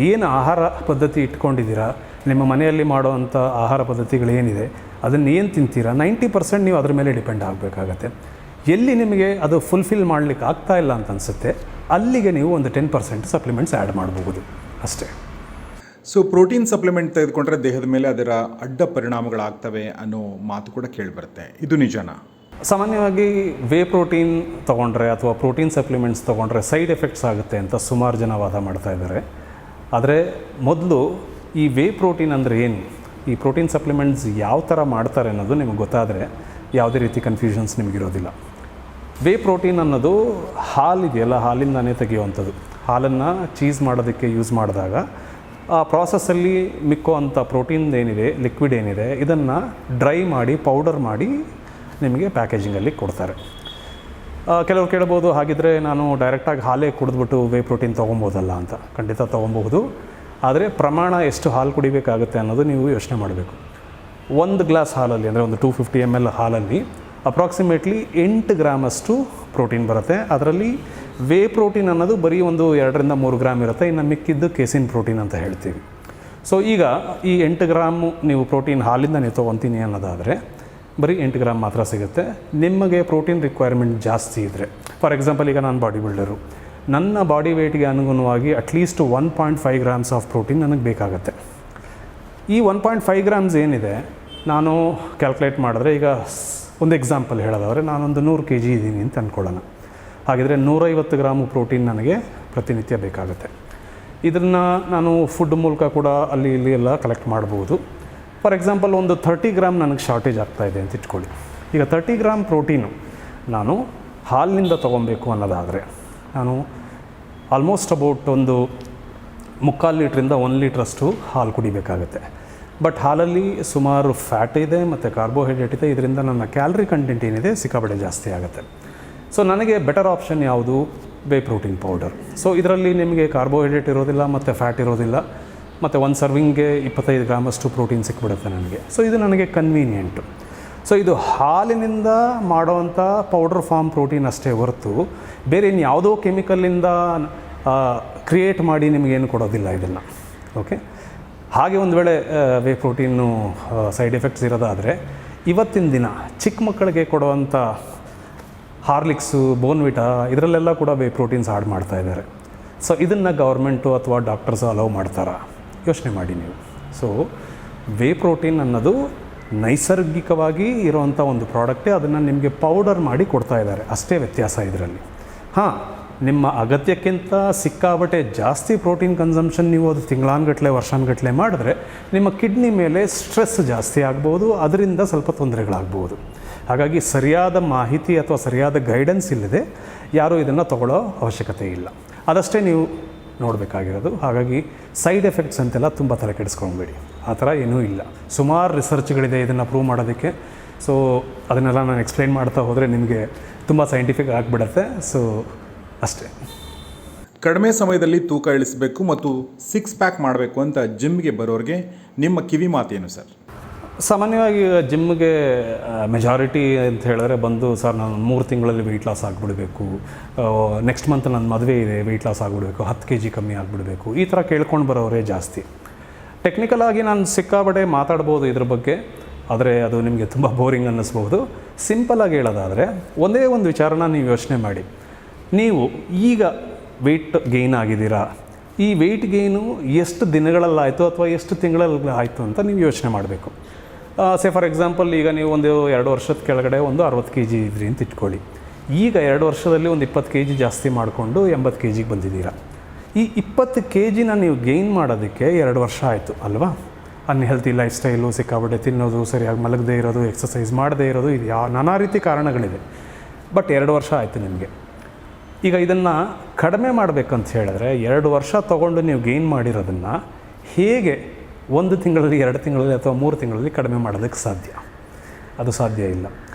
ಏನು ಆಹಾರ ಪದ್ಧತಿ ಇಟ್ಕೊಂಡಿದ್ದೀರಾ, ನಿಮ್ಮ ಮನೆಯಲ್ಲಿ ಮಾಡೋವಂಥ ಆಹಾರ ಪದ್ಧತಿಗಳೇನಿದೆ ಅದನ್ನು ಏನು ತಿಂತೀರಾ, 90% ನೀವು ಅದ್ರ ಮೇಲೆ ಡಿಪೆಂಡ್ ಆಗಬೇಕಾಗತ್ತೆ. ಎಲ್ಲಿ ನಿಮಗೆ ಅದು ಫುಲ್ಫಿಲ್ ಮಾಡಲಿಕ್ಕೆ ಆಗ್ತಾ ಇಲ್ಲ ಅಂತ ಅನಿಸುತ್ತೆ, ಅಲ್ಲಿಗೆ ನೀವು ಒಂದು 10% ಸಪ್ಲಿಮೆಂಟ್ಸ್ ಆ್ಯಡ್ ಮಾಡಬಹುದು ಅಷ್ಟೇ. ಸೊ ಪ್ರೋಟೀನ್ ಸಪ್ಲಿಮೆಂಟ್ ತೆಗೆದುಕೊಂಡ್ರೆ ದೇಹದ ಮೇಲೆ ಅದರ ಅಡ್ಡ ಪರಿಣಾಮಗಳಾಗ್ತವೆ ಅನ್ನೋ ಮಾತು ಕೂಡ ಕೇಳಿಬರುತ್ತೆ, ಇದು ನಿಜನಾ? ಸಾಮಾನ್ಯವಾಗಿ ವೇ ಪ್ರೋಟೀನ್ ತೊಗೊಂಡ್ರೆ ಅಥವಾ ಪ್ರೋಟೀನ್ ಸಪ್ಲಿಮೆಂಟ್ಸ್ ತೊಗೊಂಡ್ರೆ ಸೈಡ್ ಎಫೆಕ್ಟ್ಸ್ ಆಗುತ್ತೆ ಅಂತ ಸುಮಾರು ಜನ ವಾದ ಮಾಡ್ತಾ ಇದ್ದಾರೆ. ಆದರೆ ಮೊದಲು ಈ ವೇ ಪ್ರೋಟೀನ್ ಅಂದರೆ ಏನು, ಈ ಪ್ರೋಟೀನ್ ಸಪ್ಲಿಮೆಂಟ್ಸ್ ಯಾವ ಥರ ಮಾಡ್ತಾರೆ ಅನ್ನೋದು ನಿಮಗೆ ಗೊತ್ತಾದರೆ ಯಾವುದೇ ರೀತಿ ಕನ್ಫ್ಯೂಷನ್ಸ್ ನಿಮಗಿರೋದಿಲ್ಲ. ವೇ ಪ್ರೋಟೀನ್ ಅನ್ನೋದು ಹಾಲಿದೆಯಲ್ಲ, ಹಾಲಿಂದನೇ ತೆಗೆಯುವಂಥದ್ದು. ಹಾಲನ್ನು ಚೀಸ್ ಮಾಡೋದಕ್ಕೆ ಯೂಸ್ ಮಾಡಿದಾಗ ಆ ಪ್ರಾಸೆಸ್ಸಲ್ಲಿ ಮಿಕ್ಕುವಂಥ ಪ್ರೋಟೀನ್ ಏನಿದೆ, ಲಿಕ್ವಿಡ್ ಏನಿದೆ, ಇದನ್ನು ಡ್ರೈ ಮಾಡಿ ಪೌಡರ್ ಮಾಡಿ ನಿಮಗೆ ಪ್ಯಾಕೇಜಿಂಗಲ್ಲಿ ಕೊಡ್ತಾರೆ. ಕೆಲವರು ಕೇಳ್ಬೋದು, ಹಾಗಿದ್ದರೆ ನಾನು ಡೈರೆಕ್ಟಾಗಿ ಹಾಲೇ ಕುಡಿದ್ಬಿಟ್ಟು ವೇ ಪ್ರೋಟೀನ್ ತೊಗೊಬೋದಲ್ಲ ಅಂತ. ಖಂಡಿತ ತೊಗೊಬಹುದು, ಆದರೆ ಪ್ರಮಾಣ ಎಷ್ಟು ಹಾಲು ಕುಡಿಬೇಕಾಗುತ್ತೆ ಅನ್ನೋದು ನೀವು ಯೋಚನೆ ಮಾಡಬೇಕು. 1 ಗ್ಲಾಸ್ ಹಾಲಲ್ಲಿ, ಅಂದರೆ ಒಂದು 250 ml ಹಾಲಲ್ಲಿ ಅಪ್ರಾಕ್ಸಿಮೇಟ್ಲಿ 8 ಗ್ರಾಮಷ್ಟು ಪ್ರೋಟೀನ್ ಬರುತ್ತೆ. ಅದರಲ್ಲಿ ವೇ ಪ್ರೋಟೀನ್ ಅನ್ನೋದು ಬರೀ ಒಂದು 2ರಿಂದ 3 ಗ್ರಾಮ್ ಇರುತ್ತೆ, ಇನ್ನು ಮಿಕ್ಕಿದ್ದು ಕೇಸಿನ್ ಪ್ರೋಟೀನ್ ಅಂತ ಹೇಳ್ತೀವಿ. ಸೊ ಈಗ ಈ 8 ಗ್ರಾಮು ನೀವು ಪ್ರೋಟೀನ್ ಹಾಲಿಂದ ನೀವು ತೊಗೊತೀನಿ ಅನ್ನೋದಾದರೆ ಬರೀ 8 ಗ್ರಾಮ್ ಮಾತ್ರ ಸಿಗುತ್ತೆ. ನಿಮಗೆ ಪ್ರೋಟೀನ್ ರಿಕ್ವೈರ್ಮೆಂಟ್ ಜಾಸ್ತಿ ಇದ್ದರೆ, ಫಾರ್ ಎಕ್ಸಾಂಪಲ್ ಈಗ ನಾನು ಬಾಡಿ ಬಿಲ್ಡರು, ನನ್ನ ಬಾಡಿ ವೆಯ್ಟ್ಗೆ ಅನುಗುಣವಾಗಿ ಅಟ್ಲೀಸ್ಟ್ 1.5 ಗ್ರಾಮ್ಸ್ ಆಫ್ ಪ್ರೋಟೀನ್ ನನಗೆ ಬೇಕಾಗುತ್ತೆ. ಈ 1.5 ಗ್ರಾಮ್ಸ್ ಏನಿದೆ ನಾನು ಕ್ಯಾಲ್ಕುಲೇಟ್ ಮಾಡಿದ್ರೆ, ಈಗ ಒಂದು ಎಕ್ಸಾಂಪಲ್ ಹೇಳೋದಾದರೆ ನಾನೊಂದು 100 kg ಇದ್ದೀನಿ ಅಂತ ಅಂದ್ಕೊಳ್ಳೋಣ. ಹಾಗಿದ್ರೆ 150 ಗ್ರಾಮು ಪ್ರೋಟೀನ್ ನನಗೆ ಪ್ರತಿನಿತ್ಯ ಬೇಕಾಗುತ್ತೆ. ಇದನ್ನು ನಾನು ಫುಡ್ ಮೂಲಕ ಕೂಡ ಅಲ್ಲಿ ಇಲ್ಲಿ ಎಲ್ಲ ಕಲೆಕ್ಟ್ ಮಾಡ್ಬೋದು. ಫಾರ್ ಎಕ್ಸಾಂಪಲ್ ಒಂದು 30 ಗ್ರಾಮ್ ನನಗೆ ಶಾರ್ಟೇಜ್ ಆಗ್ತಾಯಿದೆ ಅಂತ ಇಟ್ಕೊಳ್ಳಿ. ಈಗ 30 ಗ್ರಾಮ್ ಪ್ರೋಟೀನು ನಾನು ಹಾಲಿನಿಂದ ತೊಗೊಬೇಕು ಅನ್ನೋದಾದರೆ ನಾನು ಆಲ್ಮೋಸ್ಟ್ ಅಬೌಟ್ ಒಂದು 3/4 ಲೀಟ್ರಿಂದ 1 ಲೀಟ್ರಷ್ಟು ಹಾಲು ಕುಡಿಬೇಕಾಗುತ್ತೆ. ಬಟ್ ಹಾಲಲ್ಲಿ ಸುಮಾರು ಫ್ಯಾಟ್ ಇದೆ ಮತ್ತು ಕಾರ್ಬೋಹೈಡ್ರೇಟ್ ಇದೆ. ಇದರಿಂದ ನನ್ನ ಕ್ಯಾಲರಿ ಕಂಟೆಂಟ್ ಏನಿದೆ ಸಿಕ್ಕಾಪಟ್ಟೆ ಜಾಸ್ತಿ ಆಗುತ್ತೆ. ಸೊ ನನಗೆ ಬೆಟರ್ ಆಪ್ಷನ್ ಯಾವುದು? Whey protein powder. ಸೊ ಇದರಲ್ಲಿ ನಿಮಗೆ ಕಾರ್ಬೋಹೈಡ್ರೇಟ್ ಇರೋದಿಲ್ಲ ಮತ್ತು ಫ್ಯಾಟ್ ಇರೋದಿಲ್ಲ, ಮತ್ತು ಒಂದು ಸರ್ವಿಂಗ್ಗೆ 25 ಗ್ರಾಮಷ್ಟು ಪ್ರೋಟೀನ್ ಸಿಕ್ಬಿಡುತ್ತೆ ನನಗೆ. ಸೊ ಇದು ನನಗೆ ಕನ್ವೀನಿಯೆಂಟು. ಸೊ ಇದು ಹಾಲಿನಿಂದ ಮಾಡೋವಂಥ ಪೌಡರ್ ಫಾರ್ಮ್ ಪ್ರೋಟೀನ್ ಅಷ್ಟೇ ಹೊರತು ಬೇರೆ ಇನ್ಯಾವುದೋ ಕೆಮಿಕಲ್ಲಿಂದ ಕ್ರಿಯೇಟ್ ಮಾಡಿ ನಿಮಗೇನು ಕೊಡೋದಿಲ್ಲ ಇದನ್ನು. ಓಕೆ, ಹಾಗೆ ಒಂದು ವೇಳೆ ವೇ ಪ್ರೋಟೀನು ಸೈಡ್ ಎಫೆಕ್ಟ್ಸ್ ಇರೋದಾದರೆ ಇವತ್ತಿನ ದಿನ ಚಿಕ್ಕ ಮಕ್ಕಳಿಗೆ ಕೊಡುವಂಥ ಹಾರ್ಲಿಕ್ಸು, ಬೋನ್ವಿಟಾ ಇದರಲ್ಲೆಲ್ಲ ಕೂಡ ವೇ ಪ್ರೋಟೀನ್ಸ್ ಆ್ಯಡ್ ಮಾಡ್ತಾ ಇದ್ದಾರೆ. ಸೊ ಇದನ್ನು ಗೌರ್ಮೆಂಟು ಅಥವಾ ಡಾಕ್ಟರ್ಸ್ ಅಲೌ ಮಾಡ್ತಾರಾ? ಯೋಚನೆ ಮಾಡಿ ನೀವು. ಸೊ ವೇ ಪ್ರೋಟೀನ್ ಅನ್ನೋದು ನೈಸರ್ಗಿಕವಾಗಿ ಇರೋವಂಥ ಒಂದು ಪ್ರಾಡಕ್ಟೇ, ಅದನ್ನು ನಿಮಗೆ ಪೌಡರ್ ಮಾಡಿ ಕೊಡ್ತಾ ಇದ್ದಾರೆ, ಅಷ್ಟೇ ವ್ಯತ್ಯಾಸ ಇದರಲ್ಲಿ. ಹಾಂ, ನಿಮ್ಮ ಅಗತ್ಯಕ್ಕಿಂತ ಸಿಕ್ಕಾಬಟ್ಟೆ ಜಾಸ್ತಿ ಪ್ರೋಟೀನ್ ಕನ್ಸಂಪ್ಷನ್ ನೀವು ಅದು ತಿಂಗಳಾನ್ಗಟ್ಟಲೆ ವರ್ಷಾನ್ಗಟ್ಟಲೆ ಮಾಡಿದ್ರೆ ನಿಮ್ಮ ಕಿಡ್ನಿ ಮೇಲೆ ಸ್ಟ್ರೆಸ್ ಜಾಸ್ತಿ ಆಗ್ಬೋದು, ಅದರಿಂದ ಸ್ವಲ್ಪ ತೊಂದರೆಗಳಾಗ್ಬೋದು. ಹಾಗಾಗಿ ಸರಿಯಾದ ಮಾಹಿತಿ ಅಥವಾ ಸರಿಯಾದ ಗೈಡೆನ್ಸ್ ಇಲ್ಲದೆ ಯಾರೂ ಇದನ್ನು ತಗೊಳ್ಳೋ ಅವಶ್ಯಕತೆ ಇಲ್ಲ. ಅದಷ್ಟೇ ನೀವು ನೋಡಬೇಕಾಗಿರೋದು. ಹಾಗಾಗಿ ಸೈಡ್ ಎಫೆಕ್ಟ್ಸ್ ಅಂತೆಲ್ಲ ತುಂಬ ತಲೆ ಕೆಡಿಸ್ಕೊಳ್ಬೇಡಿ, ಆ ಥರ ಏನೂ ಇಲ್ಲ. ಸುಮಾರು ರಿಸರ್ಚ್ಗಳಿದೆ ಇದನ್ನು ಪ್ರೂವ್ ಮಾಡೋದಕ್ಕೆ. ಸೊ ಅದನ್ನೆಲ್ಲ ನಾನು ಎಕ್ಸ್ಪ್ಲೈನ್ ಮಾಡ್ತಾ ಹೋದರೆ ನಿಮಗೆ ತುಂಬ ಸೈಂಟಿಫಿಕ್ ಆಗಿಬಿಡುತ್ತೆ. ಸೊ ಅಷ್ಟೇ. ಕಡಿಮೆ ಸಮಯದಲ್ಲಿ ತೂಕ ಇಳಿಸಬೇಕು ಮತ್ತು 6 ಪ್ಯಾಕ್ ಮಾಡಬೇಕು ಅಂತ ಜಿಮ್ಗೆ ಬರೋರಿಗೆ ನಿಮ್ಮ ಕಿವಿ ಮಾತೇನು ಸರ್? ಸಾಮಾನ್ಯವಾಗಿ ಜಿಮ್ಗೆ ಮೆಜಾರಿಟಿ ಅಂತ ಹೇಳಿದ್ರೆ ಬಂದು, ಸರ್ ನಾನು 3 ತಿಂಗಳಲ್ಲಿ ವೆಯ್ಟ್ ಲಾಸ್ ಆಗಿಬಿಡಬೇಕು, ನೆಕ್ಸ್ಟ್ ಮಂತ್ ನನ್ನ ಮದುವೆ ಇದೆ, ವೆಯ್ಟ್ ಲಾಸ್ ಆಗಿಬಿಡಬೇಕು, 10 kg ಕಮ್ಮಿ ಆಗಿಬಿಡಬೇಕು, ಈ ಥರ ಕೇಳ್ಕೊಂಡು ಬರೋರೇ ಜಾಸ್ತಿ. ಟೆಕ್ನಿಕಲಾಗಿ ನಾನು ಸಿಕ್ಕಾಬಟ್ಟೆ ಮಾತಾಡ್ಬೋದು ಇದ್ರ ಬಗ್ಗೆ, ಆದರೆ ಅದು ನಿಮಗೆ ತುಂಬ ಬೋರಿಂಗ್ ಅನ್ನಿಸ್ಬೋದು. ಸಿಂಪಲಾಗಿ ಹೇಳೋದಾದರೆ ಒಂದೇ ಒಂದು ವಿಚಾರನ ನೀವು ಯೋಚನೆ ಮಾಡಿ. ನೀವು ಈಗ ವೆಯ್ಟ್ ಗೇನ್ ಆಗಿದ್ದೀರಾ, ಈ ವೆಯ್ಟ್ ಗೇನು ಎಷ್ಟು ದಿನಗಳಲ್ಲಾಯಿತು ಅಥವಾ ಎಷ್ಟು ತಿಂಗಳಲ್ಲಿ ಆಯಿತು ಅಂತ ನೀವು ಯೋಚನೆ ಮಾಡಬೇಕು. ಸೇ ಫಾರ್ ಎಕ್ಸಾಂಪಲ್, ಈಗ ನೀವು ಒಂದು 2 ವರ್ಷದ ಕೆಳಗಡೆ ಒಂದು 60 kg ಇದ್ರಿ ಅಂತ ಇಟ್ಕೊಳ್ಳಿ. ಈಗ 2 ವರ್ಷದಲ್ಲಿ ಒಂದು 20 kg ಜಾಸ್ತಿ ಮಾಡಿಕೊಂಡು 80 kgಗೆ ಬಂದಿದ್ದೀರಾ. ಈ 20 kgನ ನೀವು ಗೇನ್ ಮಾಡೋದಕ್ಕೆ 2 ವರ್ಷ ಆಯಿತು ಅಲ್ವಾ? ಅನ್ಹೆಲ್ತಿ ಲೈಫ್ ಸ್ಟೈಲು, ಸಿಕ್ಕಾಬಟ್ಟೆ ತಿನ್ನೋದು, ಸರಿಯಾಗಿ ಮಲಗದೇ ಇರೋದು, ಎಕ್ಸಸೈಸ್ ಮಾಡದೇ ಇರೋದು, ಇದು ನಾನಾ ರೀತಿ ಕಾರಣಗಳಿದೆ. ಬಟ್ 2 ವರ್ಷ ಆಯಿತು ನಿಮಗೆ. ಈಗ ಇದನ್ನು ಕಡಿಮೆ ಮಾಡಬೇಕಂತ ಹೇಳಿದ್ರೆ 2 ವರ್ಷ ತೊಗೊಂಡು ನೀವು ಗೇನ್ ಮಾಡಿರೋದನ್ನು ಹೇಗೆ 1 ತಿಂಗಳಲ್ಲಿ, 2 ತಿಂಗಳಲ್ಲಿ ಅಥವಾ 3 ತಿಂಗಳಲ್ಲಿ ಕಡಿಮೆ ಮಾಡೋದಕ್ಕೆ ಸಾಧ್ಯ? ಅದು ಸಾಧ್ಯ ಇಲ್ಲ.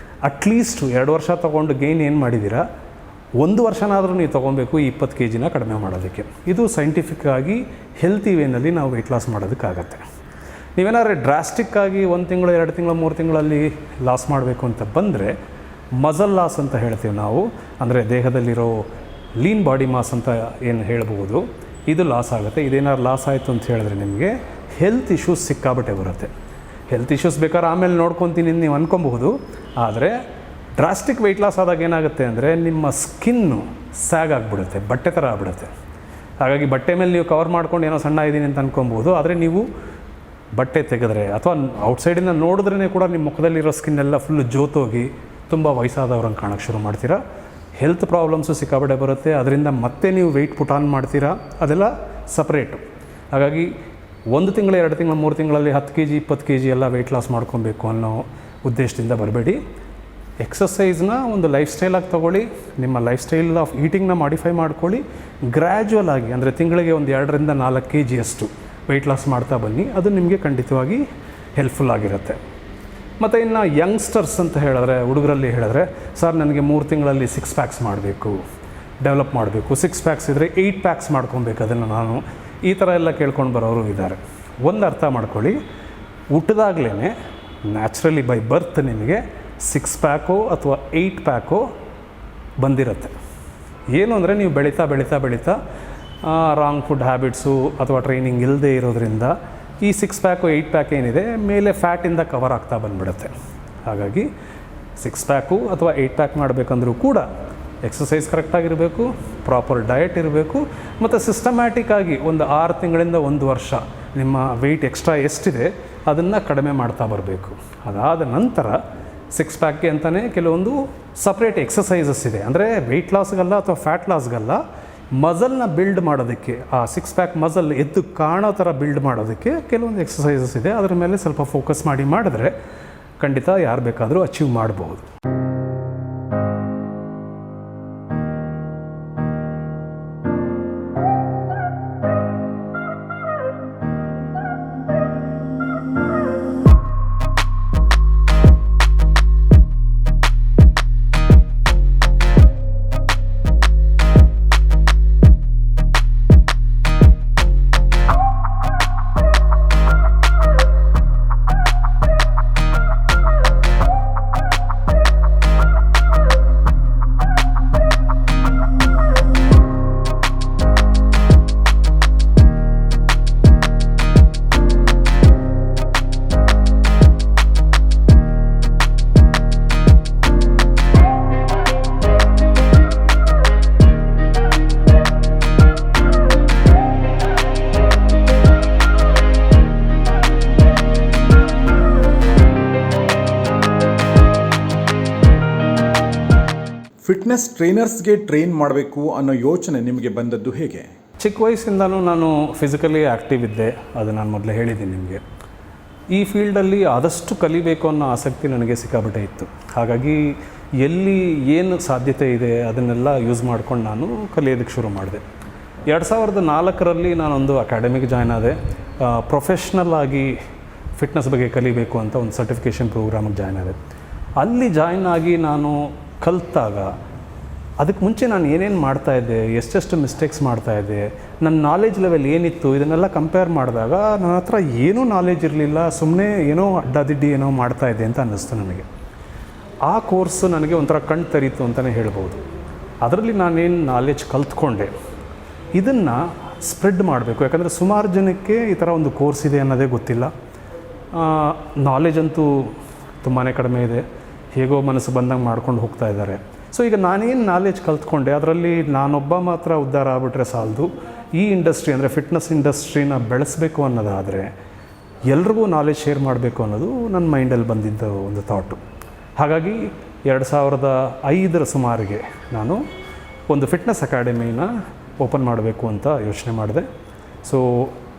ಅಟ್ಲೀಸ್ಟು 2 ವರ್ಷ ತೊಗೊಂಡು ಗೇನ್ ಏನು ಮಾಡಿದ್ದೀರಾ, 1 ವರ್ಷನಾದರೂ ನೀವು ತೊಗೊಬೇಕು ಈ 20 kgನ ಕಡಿಮೆ ಮಾಡೋದಕ್ಕೆ. ಇದು ಸೈಂಟಿಫಿಕ್ಕಾಗಿ ಹೆಲ್ತಿ ವೇನಲ್ಲಿ ನಾವು ವೆಯ್ಟ್ ಲಾಸ್ ಮಾಡೋದಕ್ಕಾಗತ್ತೆ. ನೀವೇನಾದ್ರೆ ಡ್ರಾಸ್ಟಿಕ್ಕಾಗಿ 1 ತಿಂಗಳು, 2 ತಿಂಗಳು, 3 ತಿಂಗಳಲ್ಲಿ ಲಾಸ್ ಮಾಡಬೇಕು ಅಂತ ಬಂದರೆ ಮಸಲ್ ಲಾಸ್ ಅಂತ ಹೇಳ್ತೀವಿ ನಾವು, ಅಂದರೆ ದೇಹದಲ್ಲಿರೋ ಲೀನ್ ಬಾಡಿ ಮಾಸ್ ಅಂತ ಏನು ಹೇಳ್ಬೋದು, ಇದು ಲಾಸ್ ಆಗುತ್ತೆ. ಇದೇನಾದ್ರು ಲಾಸ್ ಆಯಿತು ಅಂತ ಹೇಳಿದ್ರೆ ನಿಮಗೆ ಹೆಲ್ತ್ ಇಶ್ಯೂಸ್ ಸಿಕ್ಕಾಬಟ್ಟೆ ಬರುತ್ತೆ. ಹೆಲ್ತ್ ಇಶ್ಯೂಸ್ ಬೇಕಾದ್ರೆ ಆಮೇಲೆ ನೋಡ್ಕೊತೀನಿ ನೀವು ಅಂದ್ಕೊಬಹುದು. ಆದರೆ ಡ್ರಾಸ್ಟಿಕ್ ವೆಯ್ಟ್ ಲಾಸ್ ಆದಾಗ ಏನಾಗುತ್ತೆ ಅಂದರೆ ನಿಮ್ಮ ಸ್ಕಿನ್ನು ಸ್ಯಾಗ್ ಆಗಿಬಿಡುತ್ತೆ, ಬಟ್ಟೆ ಥರ ಆಗಿಬಿಡುತ್ತೆ. ಹಾಗಾಗಿ ಬಟ್ಟೆ ಮೇಲೆ ನೀವು ಕವರ್ ಮಾಡ್ಕೊಂಡು ಏನೋ ಸಣ್ಣ ಇದ್ದೀನಿ ಅಂತ ಅಂದ್ಕೊಬೋದು. ಆದರೆ ನೀವು ಬಟ್ಟೆ ತೆಗೆದ್ರೆ ಅಥವಾ ಔಟ್ಸೈಡಿಂದ ನೋಡಿದ್ರೇ ಕೂಡ ನಿಮ್ಮ ಮುಖದಲ್ಲಿರೋ ಸ್ಕಿನ್ನೆಲ್ಲ ಫುಲ್ಲು ಜೋತೋಗಿ ತುಂಬ ವಯಸ್ಸಾದವ್ರಂಗೆ ಕಾಣೋಕ್ಕೆ ಶುರು ಮಾಡ್ತೀರಾ. ಹೆಲ್ತ್ ಪ್ರಾಬ್ಲಮ್ಸು ಸಿಕ್ಕಾಬಟ್ಟೆ ಬರುತ್ತೆ. ಅದರಿಂದ ಮತ್ತೆ ನೀವು ವೆಯ್ಟ್ ಪುಟ್ ಆನ್ ಮಾಡ್ತೀರಾ, ಅದೆಲ್ಲ ಸಪ್ರೇಟು. ಹಾಗಾಗಿ 1 ತಿಂಗಳು, 2 ತಿಂಗಳು, 3 ತಿಂಗಳಲ್ಲಿ 10 kg, 20 kg ಎಲ್ಲ ವೆಯ್ಟ್ ಲಾಸ್ ಮಾಡ್ಕೊಬೇಕು ಅನ್ನೋ ಉದ್ದೇಶದಿಂದ ಬರಬೇಡಿ. ಎಕ್ಸಸೈಸ್ನ ಒಂದು ಲೈಫ್ ಸ್ಟೈಲಾಗಿ ತೊಗೊಳ್ಳಿ, ನಿಮ್ಮ ಲೈಫ್ ಸ್ಟೈಲ್ ಆಫ್ ಈಟಿಂಗ್ನ ಮಾಡಿಫೈ ಮಾಡ್ಕೊಳ್ಳಿ. ಗ್ರ್ಯಾಜುವಲ್ ಆಗಿ, ಅಂದರೆ ತಿಂಗಳಿಗೆ ಒಂದು 2ರಿಂದ 4 kg ಅಷ್ಟು ವೆಯ್ಟ್ ಲಾಸ್ ಮಾಡ್ತಾ ಬನ್ನಿ. ಅದು ನಿಮಗೆ ಖಂಡಿತವಾಗಿ ಹೆಲ್ಪ್ಫುಲ್ ಆಗಿರುತ್ತೆ. ಮತ್ತು ಇನ್ನು ಯಂಗ್ಸ್ಟರ್ಸ್ ಅಂತ ಹೇಳಿದ್ರೆ, ಹುಡುಗರಲ್ಲಿ ಹೇಳಿದ್ರೆ, ಸರ್ ನನಗೆ 3 ತಿಂಗಳಲ್ಲಿ 6 ಪ್ಯಾಕ್ಸ್ ಮಾಡಬೇಕು, ಡೆವಲಪ್ ಮಾಡಬೇಕು, 6 ಪ್ಯಾಕ್ಸ್ ಇದ್ದರೆ 8 ಪ್ಯಾಕ್ಸ್ ಮಾಡ್ಕೊಬೇಕು ಅದನ್ನು ನಾನು, ಈ ಥರ ಎಲ್ಲ ಕೇಳ್ಕೊಂಡು ಬರೋರು ಇದ್ದಾರೆ. ಒಂದು ಅರ್ಥ ಮಾಡ್ಕೊಳ್ಳಿ, ಹುಟ್ಟಿದಾಗಲೇ ನ್ಯಾಚುರಲಿ ಬೈ ಬರ್ತ್ ನಿಮಗೆ 6 ಪ್ಯಾಕೋ ಅಥವಾ 8 ಪ್ಯಾಕೋ ಬಂದಿರುತ್ತೆ. ಏನು ಅಂದರೆ ನೀವು ಬೆಳೀತಾ ಬೆಳೀತಾ ಬೆಳೀತಾ ರಾಂಗ್ ಫುಡ್ ಹ್ಯಾಬಿಟ್ಸು ಅಥವಾ ಟ್ರೈನಿಂಗ್ ಇಲ್ಲದೆ ಇರೋದ್ರಿಂದ ಈ 6 ಪ್ಯಾಕು 8 ಪ್ಯಾಕ್ ಏನಿದೆ ಮೇಲೆ ಫ್ಯಾಟಿಂದ ಕವರ್ ಆಗ್ತಾ ಬಂದುಬಿಡುತ್ತೆ. ಹಾಗಾಗಿ 6 ಪ್ಯಾಕು ಅಥವಾ 8 ಪ್ಯಾಕ್ ಮಾಡಬೇಕಂದ್ರೂ ಕೂಡ ಎಕ್ಸಸೈಸ್ ಕರೆಕ್ಟಾಗಿರಬೇಕು, ಪ್ರಾಪರ್ ಡಯಟ್ ಇರಬೇಕು, ಮತ್ತು ಸಿಸ್ಟಮ್ಯಾಟಿಕ್ ಆಗಿ ಒಂದು 6 ತಿಂಗಳಿಂದ 1 ವರ್ಷ ನಿಮ್ಮ ವೆಯ್ಟ್ ಎಕ್ಸ್ಟ್ರಾ ಎಷ್ಟಿದೆ ಅದನ್ನು ಕಡಿಮೆ ಮಾಡ್ತಾ ಬರಬೇಕು. ಅದಾದ ನಂತರ 6 ಪ್ಯಾಕ್ಗೆ ಅಂತಲೇ ಕೆಲವೊಂದು ಸಪ್ರೇಟ್ ಎಕ್ಸಸೈಸಸ್ ಇದೆ. ಅಂದರೆ ವೆಯ್ಟ್ ಲಾಸ್ಗಲ್ಲ ಅಥವಾ ಫ್ಯಾಟ್ ಲಾಸ್ಗಲ್ಲ, ಮಸಲ್ನ ಬಿಲ್ಡ್ ಮಾಡೋದಕ್ಕೆ, ಆ 6 ಪ್ಯಾಕ್ ಮಸಲ್ ಎದ್ದು ಕಾಣೋ ಥರ ಬಿಲ್ಡ್ ಮಾಡೋದಕ್ಕೆ ಕೆಲವೊಂದು ಎಕ್ಸಸೈಸಸ್ ಇದೆ. ಅದರ ಮೇಲೆ ಸ್ವಲ್ಪ ಫೋಕಸ್ ಮಾಡಿದ್ರೆ ಖಂಡಿತ ಯಾರು ಬೇಕಾದರೂ ಅಚೀವ್ ಮಾಡ್ಬೋದು. ಫಿಟ್ನೆಸ್ ಟ್ರೈನರ್ಸ್ಗೆ ಟ್ರೈನ್ ಮಾಡಬೇಕು ಅನ್ನೋ ಯೋಚನೆ ನಿಮಗೆ ಬಂದದ್ದು ಹೇಗೆ? ಚಿಕ್ಕ ವಯಸ್ಸಿಂದನೂ ನಾನು ಫಿಸಿಕಲಿ ಆ್ಯಕ್ಟಿವ್ ಇದ್ದೆ, ಅದು ನಾನು ಮೊದಲೇ ಹೇಳಿದ್ದೀನಿ ನಿಮಗೆ. ಈ ಫೀಲ್ಡಲ್ಲಿ ಆದಷ್ಟು ಕಲಿಬೇಕು ಅನ್ನೋ ಆಸಕ್ತಿ ನನಗೆ ಸಿಕ್ಕಾಪಟ್ಟೆ ಇತ್ತು. ಹಾಗಾಗಿ ಎಲ್ಲಿ ಏನು ಸಾಧ್ಯತೆ ಇದೆ ಅದನ್ನೆಲ್ಲ ಯೂಸ್ ಮಾಡ್ಕೊಂಡು ನಾನು ಕಲಿಯೋದಕ್ಕೆ ಶುರು ಮಾಡಿದೆ. 2004ರಲ್ಲಿ ನಾನೊಂದು ಅಕಾಡೆಮಿಗೆ ಜಾಯ್ನ್ ಆದೆ. ಪ್ರೊಫೆಷ್ನಲ್ ಆಗಿ ಫಿಟ್ನೆಸ್ ಬಗ್ಗೆ ಕಲಿಬೇಕು ಅಂತ ಒಂದು ಸರ್ಟಿಫಿಕೇಷನ್ ಪ್ರೋಗ್ರಾಮಿಗೆ ಜಾಯ್ನ್ ಆದೆ. ಅಲ್ಲಿ ಜಾಯ್ನ್ ಆಗಿ ನಾನು ಕಲಿತಾಗ ಅದಕ್ಕೆ ಮುಂಚೆ ನಾನು ಏನೇನು ಮಾಡ್ತಾಯಿದ್ದೆ, ಎಷ್ಟೆಷ್ಟು ಮಿಸ್ಟೇಕ್ಸ್ ಮಾಡ್ತಾಯಿದ್ದೆ, ನನ್ನ ನಾಲೆಜ್ ಲೆವೆಲ್ ಏನಿತ್ತು, ಇದನ್ನೆಲ್ಲ ಕಂಪೇರ್ ಮಾಡಿದಾಗ ನನ್ನ ಹತ್ರ ಏನೂ ನಾಲೆಜ್ ಇರಲಿಲ್ಲ. ಸುಮ್ಮನೆ ಏನೋ ಅಡ್ಡಾದಿಡ್ಡಿ ಏನೋ ಮಾಡ್ತಾಯಿದ್ದೆ ಅಂತ ಅನ್ನಿಸ್ತು ನನಗೆ. ಆ ಕೋರ್ಸು ನನಗೆ ಒಂಥರ ಕಣ್ಣು ತೆರೀತು ಅಂತಲೇ ಹೇಳ್ಬೋದು. ಅದರಲ್ಲಿ ನಾನೇನು ನಾಲೆಜ್ ಕಲ್ತ್ಕೊಂಡೆ, ಇದನ್ನು ಸ್ಪ್ರೆಡ್ ಮಾಡಬೇಕು. ಯಾಕಂದರೆ ಸುಮಾರು ಜನಕ್ಕೆ ಈ ಥರ ಒಂದು ಕೋರ್ಸ್ ಇದೆ ಅನ್ನೋದೇ ಗೊತ್ತಿಲ್ಲ. ನಾಲೆಜ್ ಅಂತೂ ತುಂಬಾ ಕಡಿಮೆ ಇದೆ. ಹೇಗೋ ಮನಸ್ಸು ಬಂದಂಗೆ ಮಾಡ್ಕೊಂಡು ಹೋಗ್ತಾ ಇದ್ದಾರೆ. ಸೊ ಈಗ ನಾನೇನು ನಾಲೆಜ್ ಕಲ್ತ್ಕೊಂಡೆ ಅದರಲ್ಲಿ ನಾನೊಬ್ಬ ಮಾತ್ರ ಉದ್ಧಾರ ಆಗ್ಬಿಟ್ರೆ ಸಾಲದು. ಈ ಇಂಡಸ್ಟ್ರಿ ಅಂದರೆ ಫಿಟ್ನೆಸ್ ಇಂಡಸ್ಟ್ರಿನ ಬೆಳೆಸಬೇಕು ಅನ್ನೋದಾದರೆ ಎಲ್ರಿಗೂ ನಾಲೆಜ್ ಶೇರ್ ಮಾಡಬೇಕು ಅನ್ನೋದು ನನ್ನ ಮೈಂಡಲ್ಲಿ ಬಂದಿದ್ದ ಒಂದು ಥಾಟು. ಹಾಗಾಗಿ 2005 ಸುಮಾರಿಗೆ ನಾನು ಒಂದು ಫಿಟ್ನೆಸ್ ಅಕಾಡೆಮಿನ ಓಪನ್ ಮಾಡಬೇಕು ಅಂತ ಯೋಚನೆ ಮಾಡಿದೆ. ಸೊ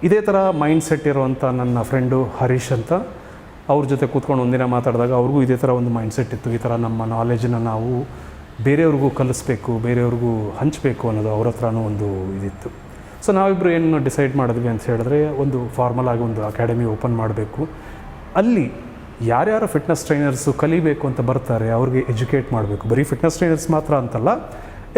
ಇದೇ ಥರ ಮೈಂಡ್ ಸೆಟ್ ಇರೋವಂಥ ನನ್ನ ಫ್ರೆಂಡು ಹರೀಶ್ ಅಂತ, ಅವ್ರ ಜೊತೆ ಕೂತ್ಕೊಂಡು ಒಂದಿನ ಮಾತಾಡಿದಾಗ ಅವ್ರಿಗೂ ಇದೇ ಥರ ಒಂದು ಮೈಂಡ್ ಸೆಟ್ ಇತ್ತು. ಈ ಥರ ನಮ್ಮ ನಾಲೆಜನ್ನು ನಾವು ಬೇರೆಯವ್ರಿಗೂ ಕಲಿಸ್ಬೇಕು, ಬೇರೆಯವ್ರಿಗೂ ಹಂಚಬೇಕು ಅನ್ನೋದು ಅವ್ರ ಹತ್ರನೂ ಒಂದು ಇದಿತ್ತು. ಸೊ ನಾವಿಬ್ಬರು ಏನು ಡಿಸೈಡ್ ಮಾಡಿದ್ವಿ ಅಂತ ಹೇಳಿದ್ರೆ, ಒಂದು ಫಾರ್ಮಲ್ ಆಗಿ ಒಂದು ಅಕಾಡೆಮಿ ಓಪನ್ ಮಾಡಬೇಕು. ಅಲ್ಲಿ ಯಾರ್ಯಾರು ಫಿಟ್ನೆಸ್ ಟ್ರೈನರ್ಸು ಕಲಿಬೇಕು ಅಂತ ಬರ್ತಾರೆ ಅವ್ರಿಗೆ ಎಜುಕೇಟ್ ಮಾಡಬೇಕು. ಬರೀ ಫಿಟ್ನೆಸ್ ಟ್ರೈನರ್ಸ್ ಮಾತ್ರ ಅಂತಲ್ಲ,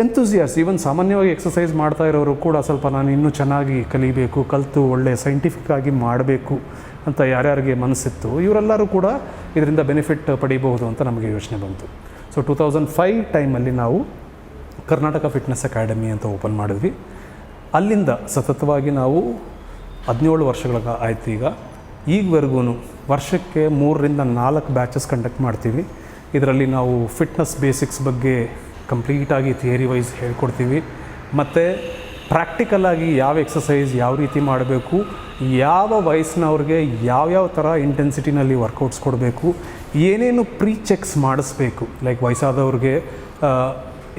ಎಂಥೂಸಿಯಾಸ್, ಈವನ್ ಸಾಮಾನ್ಯವಾಗಿ ಎಕ್ಸಸೈಸ್ ಮಾಡ್ತಾ ಇರೋರು ಕೂಡ ಸ್ವಲ್ಪ ನಾನು ಇನ್ನೂ ಚೆನ್ನಾಗಿ ಕಲಿಬೇಕು, ಕಲಿತು ಒಳ್ಳೆ ಸೈಂಟಿಫಿಕ್ ಆಗಿ ಮಾಡಬೇಕು ಅಂತ ಯಾರ್ಯಾರಿಗೆ ಮನಸ್ಸಿತ್ತು ಇವರೆಲ್ಲರೂ ಕೂಡ ಇದರಿಂದ ಬೆನಿಫಿಟ್ ಪಡಿಬಹುದು ಅಂತ ನಮಗೆ ಯೋಚನೆ ಬಂತು. ಸೊ 2005 ಟೈಮಲ್ಲಿ ನಾವು ಕರ್ನಾಟಕ ಫಿಟ್ನೆಸ್ ಅಕಾಡೆಮಿ ಅಂತ ಓಪನ್ ಮಾಡಿದ್ವಿ. ಅಲ್ಲಿಂದ ಸತತವಾಗಿ ನಾವು 17 ವರ್ಷಗಳ ಆಯ್ತು. ಈಗವರೆಗೂ ವರ್ಷಕ್ಕೆ 3ರಿಂದ 4 ಬ್ಯಾಚಸ್ ಕಂಡಕ್ಟ್ ಮಾಡ್ತೀವಿ. ಇದರಲ್ಲಿ ನಾವು ಫಿಟ್ನೆಸ್ ಬೇಸಿಕ್ಸ್ ಬಗ್ಗೆ ಕಂಪ್ಲೀಟಾಗಿ ಥಿಯರಿ ವೈಸ್ ಹೇಳ್ಕೊಡ್ತೀವಿ, ಮತ್ತು ಪ್ರಾಕ್ಟಿಕಲಾಗಿ ಯಾವ ಎಕ್ಸಸೈಸ್ ಯಾವ ರೀತಿ ಮಾಡಬೇಕು, ಯಾವ ವಯಸ್ಸಿನವ್ರಿಗೆ ಯಾವ್ಯಾವ ಥರ ಇಂಟೆನ್ಸಿಟಿನಲ್ಲಿ ವರ್ಕೌಟ್ಸ್ ಕೊಡಬೇಕು, ಏನೇನು ಪ್ರೀ ಚೆಕ್ಸ್ ಮಾಡಿಸ್ಬೇಕು. ಲೈಕ್ ವಯಸ್ಸಾದವ್ರಿಗೆ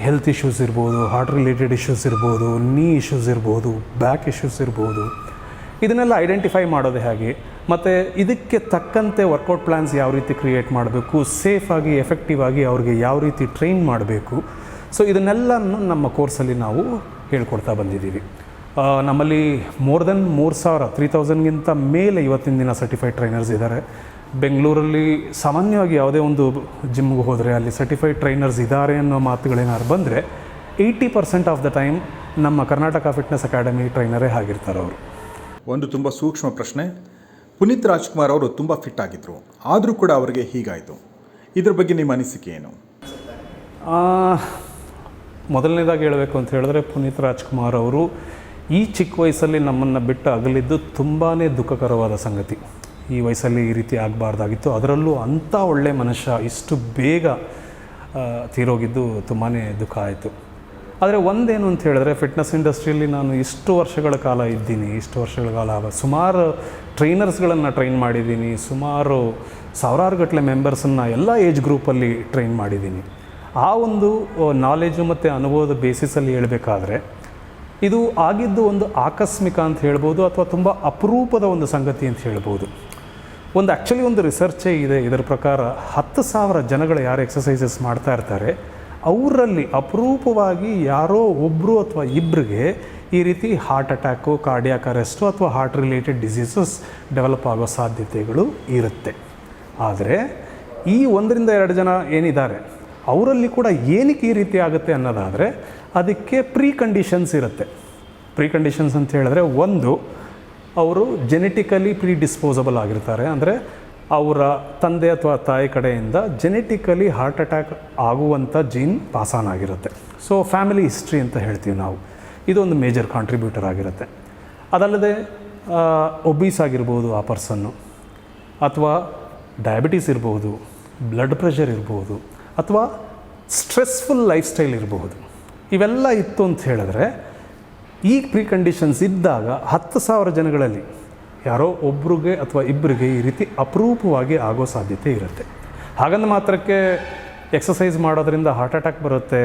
ಹೆಲ್ತ್ ಇಶ್ಯೂಸ್ ಇರ್ಬೋದು, ಹಾರ್ಟ್ ರಿಲೇಟೆಡ್ ಇಶ್ಯೂಸ್ ಇರ್ಬೋದು, ನೀ ಇಶ್ಯೂಸ್ ಇರ್ಬೋದು, ಬ್ಯಾಕ್ ಇಶ್ಯೂಸ್ ಇರ್ಬೋದು, ಇದನ್ನೆಲ್ಲ ಐಡೆಂಟಿಫೈ ಮಾಡೋದು ಹೇಗೆ, ಮತ್ತು ಇದಕ್ಕೆ ತಕ್ಕಂತೆ ವರ್ಕೌಟ್ ಪ್ಲ್ಯಾನ್ಸ್ ಯಾವ ರೀತಿ ಕ್ರಿಯೇಟ್ ಮಾಡಬೇಕು, ಸೇಫಾಗಿ ಎಫೆಕ್ಟಿವ್ ಆಗಿ ಅವ್ರಿಗೆ ಯಾವ ರೀತಿ ಟ್ರೈನ್ ಮಾಡಬೇಕು. ಸೊ ಇದನ್ನೆಲ್ಲನೂ ನಮ್ಮ ಕೋರ್ಸಲ್ಲಿ ನಾವು ಹೇಳ್ಕೊಡ್ತಾ ಬಂದಿದ್ದೀವಿ. ನಮ್ಮಲ್ಲಿ ಮೋರ್ ದೆನ್ 3000-3000ಗಿಂತ ಮೇಲೆ ಇವತ್ತಿನ ದಿನ ಸರ್ಟಿಫೈಡ್ ಟ್ರೈನರ್ಸ್ ಇದ್ದಾರೆ. ಬೆಂಗಳೂರಲ್ಲಿ ಸಾಮಾನ್ಯವಾಗಿ ಯಾವುದೇ ಒಂದು ಜಿಮ್ಗೆ ಹೋದರೆ ಅಲ್ಲಿ ಸರ್ಟಿಫೈಡ್ ಟ್ರೈನರ್ಸ್ ಇದ್ದಾರೆ ಅನ್ನೋ ಮಾತುಗಳೇನಾದ್ರು ಬಂದರೆ 80% ಆಫ್ ದ ಟೈಮ್ ನಮ್ಮ ಕರ್ನಾಟಕ ಫಿಟ್ನೆಸ್ ಅಕಾಡೆಮಿ ಟ್ರೈನರೇ ಆಗಿರ್ತಾರೆ ಅವರು. ಒಂದು ತುಂಬ ಸೂಕ್ಷ್ಮ ಪ್ರಶ್ನೆ. ಪುನೀತ್ ರಾಜ್ಕುಮಾರ್ ಅವರು ತುಂಬ ಫಿಟ್ ಆಗಿದ್ದರು, ಆದರೂ ಕೂಡ ಅವರಿಗೆ ಹೀಗಾಯಿತು. ಇದ್ರ ಬಗ್ಗೆ ನಿಮ್ಮ ಅನಿಸಿಕೆ ಏನು? ಮೊದಲನೇದಾಗಿ ಹೇಳಬೇಕು ಅಂತ ಹೇಳಿದ್ರೆ, ಪುನೀತ್ ರಾಜ್ಕುಮಾರ್ ಅವರು ಈ ಚಿಕ್ಕ ವಯಸ್ಸಲ್ಲಿ ನಮ್ಮನ್ನು ಬಿಟ್ಟು ಅಗಲಿದ್ದು ತುಂಬಾ ದುಃಖಕರವಾದ ಸಂಗತಿ. ಈ ವಯಸ್ಸಲ್ಲಿ ಈ ರೀತಿ ಆಗಬಾರ್ದಾಗಿತ್ತು. ಅದರಲ್ಲೂ ಅಂಥ ಒಳ್ಳೆ ಮನುಷ್ಯ ಇಷ್ಟು ಬೇಗ ತೀರೋಗಿದ್ದು ತುಂಬಾ ದುಃಖ ಆಯಿತು. ಆದರೆ ಒಂದೇನು ಅಂತ ಹೇಳಿದ್ರೆ, ಫಿಟ್ನೆಸ್ ಇಂಡಸ್ಟ್ರಿಯಲ್ಲಿ ನಾನು ಇಷ್ಟು ವರ್ಷಗಳ ಕಾಲ ಇದ್ದೀನಿ, ಇಷ್ಟು ವರ್ಷಗಳ ಕಾಲ ಸುಮಾರು ಟ್ರೈನರ್ಸ್ಗಳನ್ನು ಟ್ರೈನ್ ಮಾಡಿದ್ದೀನಿ, ಸುಮಾರು ಸಾವಿರಾರು ಗಟ್ಟಲೆ ಮೆಂಬರ್ಸನ್ನು ಎಲ್ಲ ಏಜ್ ಗ್ರೂಪಲ್ಲಿ ಟ್ರೈನ್ ಮಾಡಿದ್ದೀನಿ. ಆ ಒಂದು ನಾಲೆಜು ಮತ್ತು ಅನುಭವದ ಬೇಸಿಸಲ್ಲಿ ಹೇಳಬೇಕಾದ್ರೆ ಇದು ಆಗಿದ್ದು ಒಂದು ಆಕಸ್ಮಿಕ ಅಂತ ಹೇಳ್ಬೋದು, ಅಥವಾ ತುಂಬ ಅಪರೂಪದ ಒಂದು ಸಂಗತಿ ಅಂತ ಹೇಳ್ಬೋದು. ಆ್ಯಕ್ಚುಲಿ ಒಂದು ರಿಸರ್ಚೇ ಇದೆ. ಇದರ ಪ್ರಕಾರ 10,000 ಜನಗಳು ಯಾರು ಎಕ್ಸಸೈಸಸ್ ಮಾಡ್ತಾ ಇರ್ತಾರೆ, ಅವರಲ್ಲಿ ಅಪರೂಪವಾಗಿ ಯಾರೋ ಒಬ್ಬರು ಅಥವಾ ಇಬ್ಬರಿಗೆ ಈ ರೀತಿ ಹಾರ್ಟ್ ಅಟ್ಯಾಕು, ಕಾರ್ಡಿಯಾಕ್ ಅರೆಸ್ಟು ಅಥವಾ ಹಾರ್ಟ್ ರಿಲೇಟೆಡ್ ಡಿಸೀಸಸ್ ಡೆವಲಪ್ ಆಗೋ ಸಾಧ್ಯತೆಗಳು ಇರುತ್ತೆ. ಆದರೆ ಈ 1-2 ಜನ ಏನಿದ್ದಾರೆ ಅವರಲ್ಲಿ ಕೂಡ ಏನಕ್ಕೆ ಈ ರೀತಿ ಆಗುತ್ತೆ ಅನ್ನೋದಾದರೆ, ಅದಕ್ಕೆ ಪ್ರೀ ಕಂಡೀಷನ್ಸ್ ಇರುತ್ತೆ. ಪ್ರೀ ಕಂಡೀಷನ್ಸ್ ಅಂತ ಹೇಳಿದ್ರೆ, ಒಂದು, ಅವರು ಜೆನೆಟಿಕಲಿ ಡಿಸ್ಪೋಸಬಲ್ ಆಗಿರ್ತಾರೆ. ಅಂದರೆ ಅವರ ತಂದೆ ಅಥವಾ ತಾಯಿ ಕಡೆಯಿಂದ ಜೆನೆಟಿಕಲಿ ಹಾರ್ಟ್ ಅಟ್ಯಾಕ್ ಆಗುವಂಥ ಜೀನ್ ಪಾಸಾನ್ ಆಗಿರುತ್ತೆ. ಸೊ ಫ್ಯಾಮಿಲಿ ಹಿಸ್ಟ್ರಿ ಅಂತ ಹೇಳ್ತೀವಿ ನಾವು. ಇದೊಂದು ಮೇಜರ್ ಕಾಂಟ್ರಿಬ್ಯೂಟರ್ ಆಗಿರುತ್ತೆ. ಅದಲ್ಲದೆ ಒಬೀಸ್ ಆಗಿರ್ಬೋದು ಆ ಪರ್ಸನ್ನು, ಅಥವಾ ಡಯಾಬಿಟೀಸ್ ಇರ್ಬೋದು, ಬ್ಲಡ್ ಪ್ರೆಷರ್ ಇರ್ಬೋದು, ಅಥವಾ ಸ್ಟ್ರೆಸ್ಫುಲ್ ಲೈಫ್ ಸ್ಟೈಲ್ ಇರಬಹುದು. ಇವೆಲ್ಲ ಇತ್ತು ಅಂತ ಹೇಳಿದ್ರೆ, ಈ ಪ್ರೀ ಕಂಡೀಷನ್ಸ್ ಇದ್ದಾಗ 10,000 ಜನಗಳಲ್ಲಿ ಯಾರೋ ಒಬ್ರಿಗೆ ಅಥವಾ ಇಬ್ಬರಿಗೆ ಈ ರೀತಿ ಅಪರೂಪವಾಗಿ ಆಗೋ ಸಾಧ್ಯತೆ ಇರುತ್ತೆ. ಹಾಗಂದ ಮಾತ್ರಕ್ಕೆ ಎಕ್ಸಸೈಸ್ ಮಾಡೋದ್ರಿಂದ ಹಾರ್ಟ್ ಅಟ್ಯಾಕ್ ಬರುತ್ತೆ,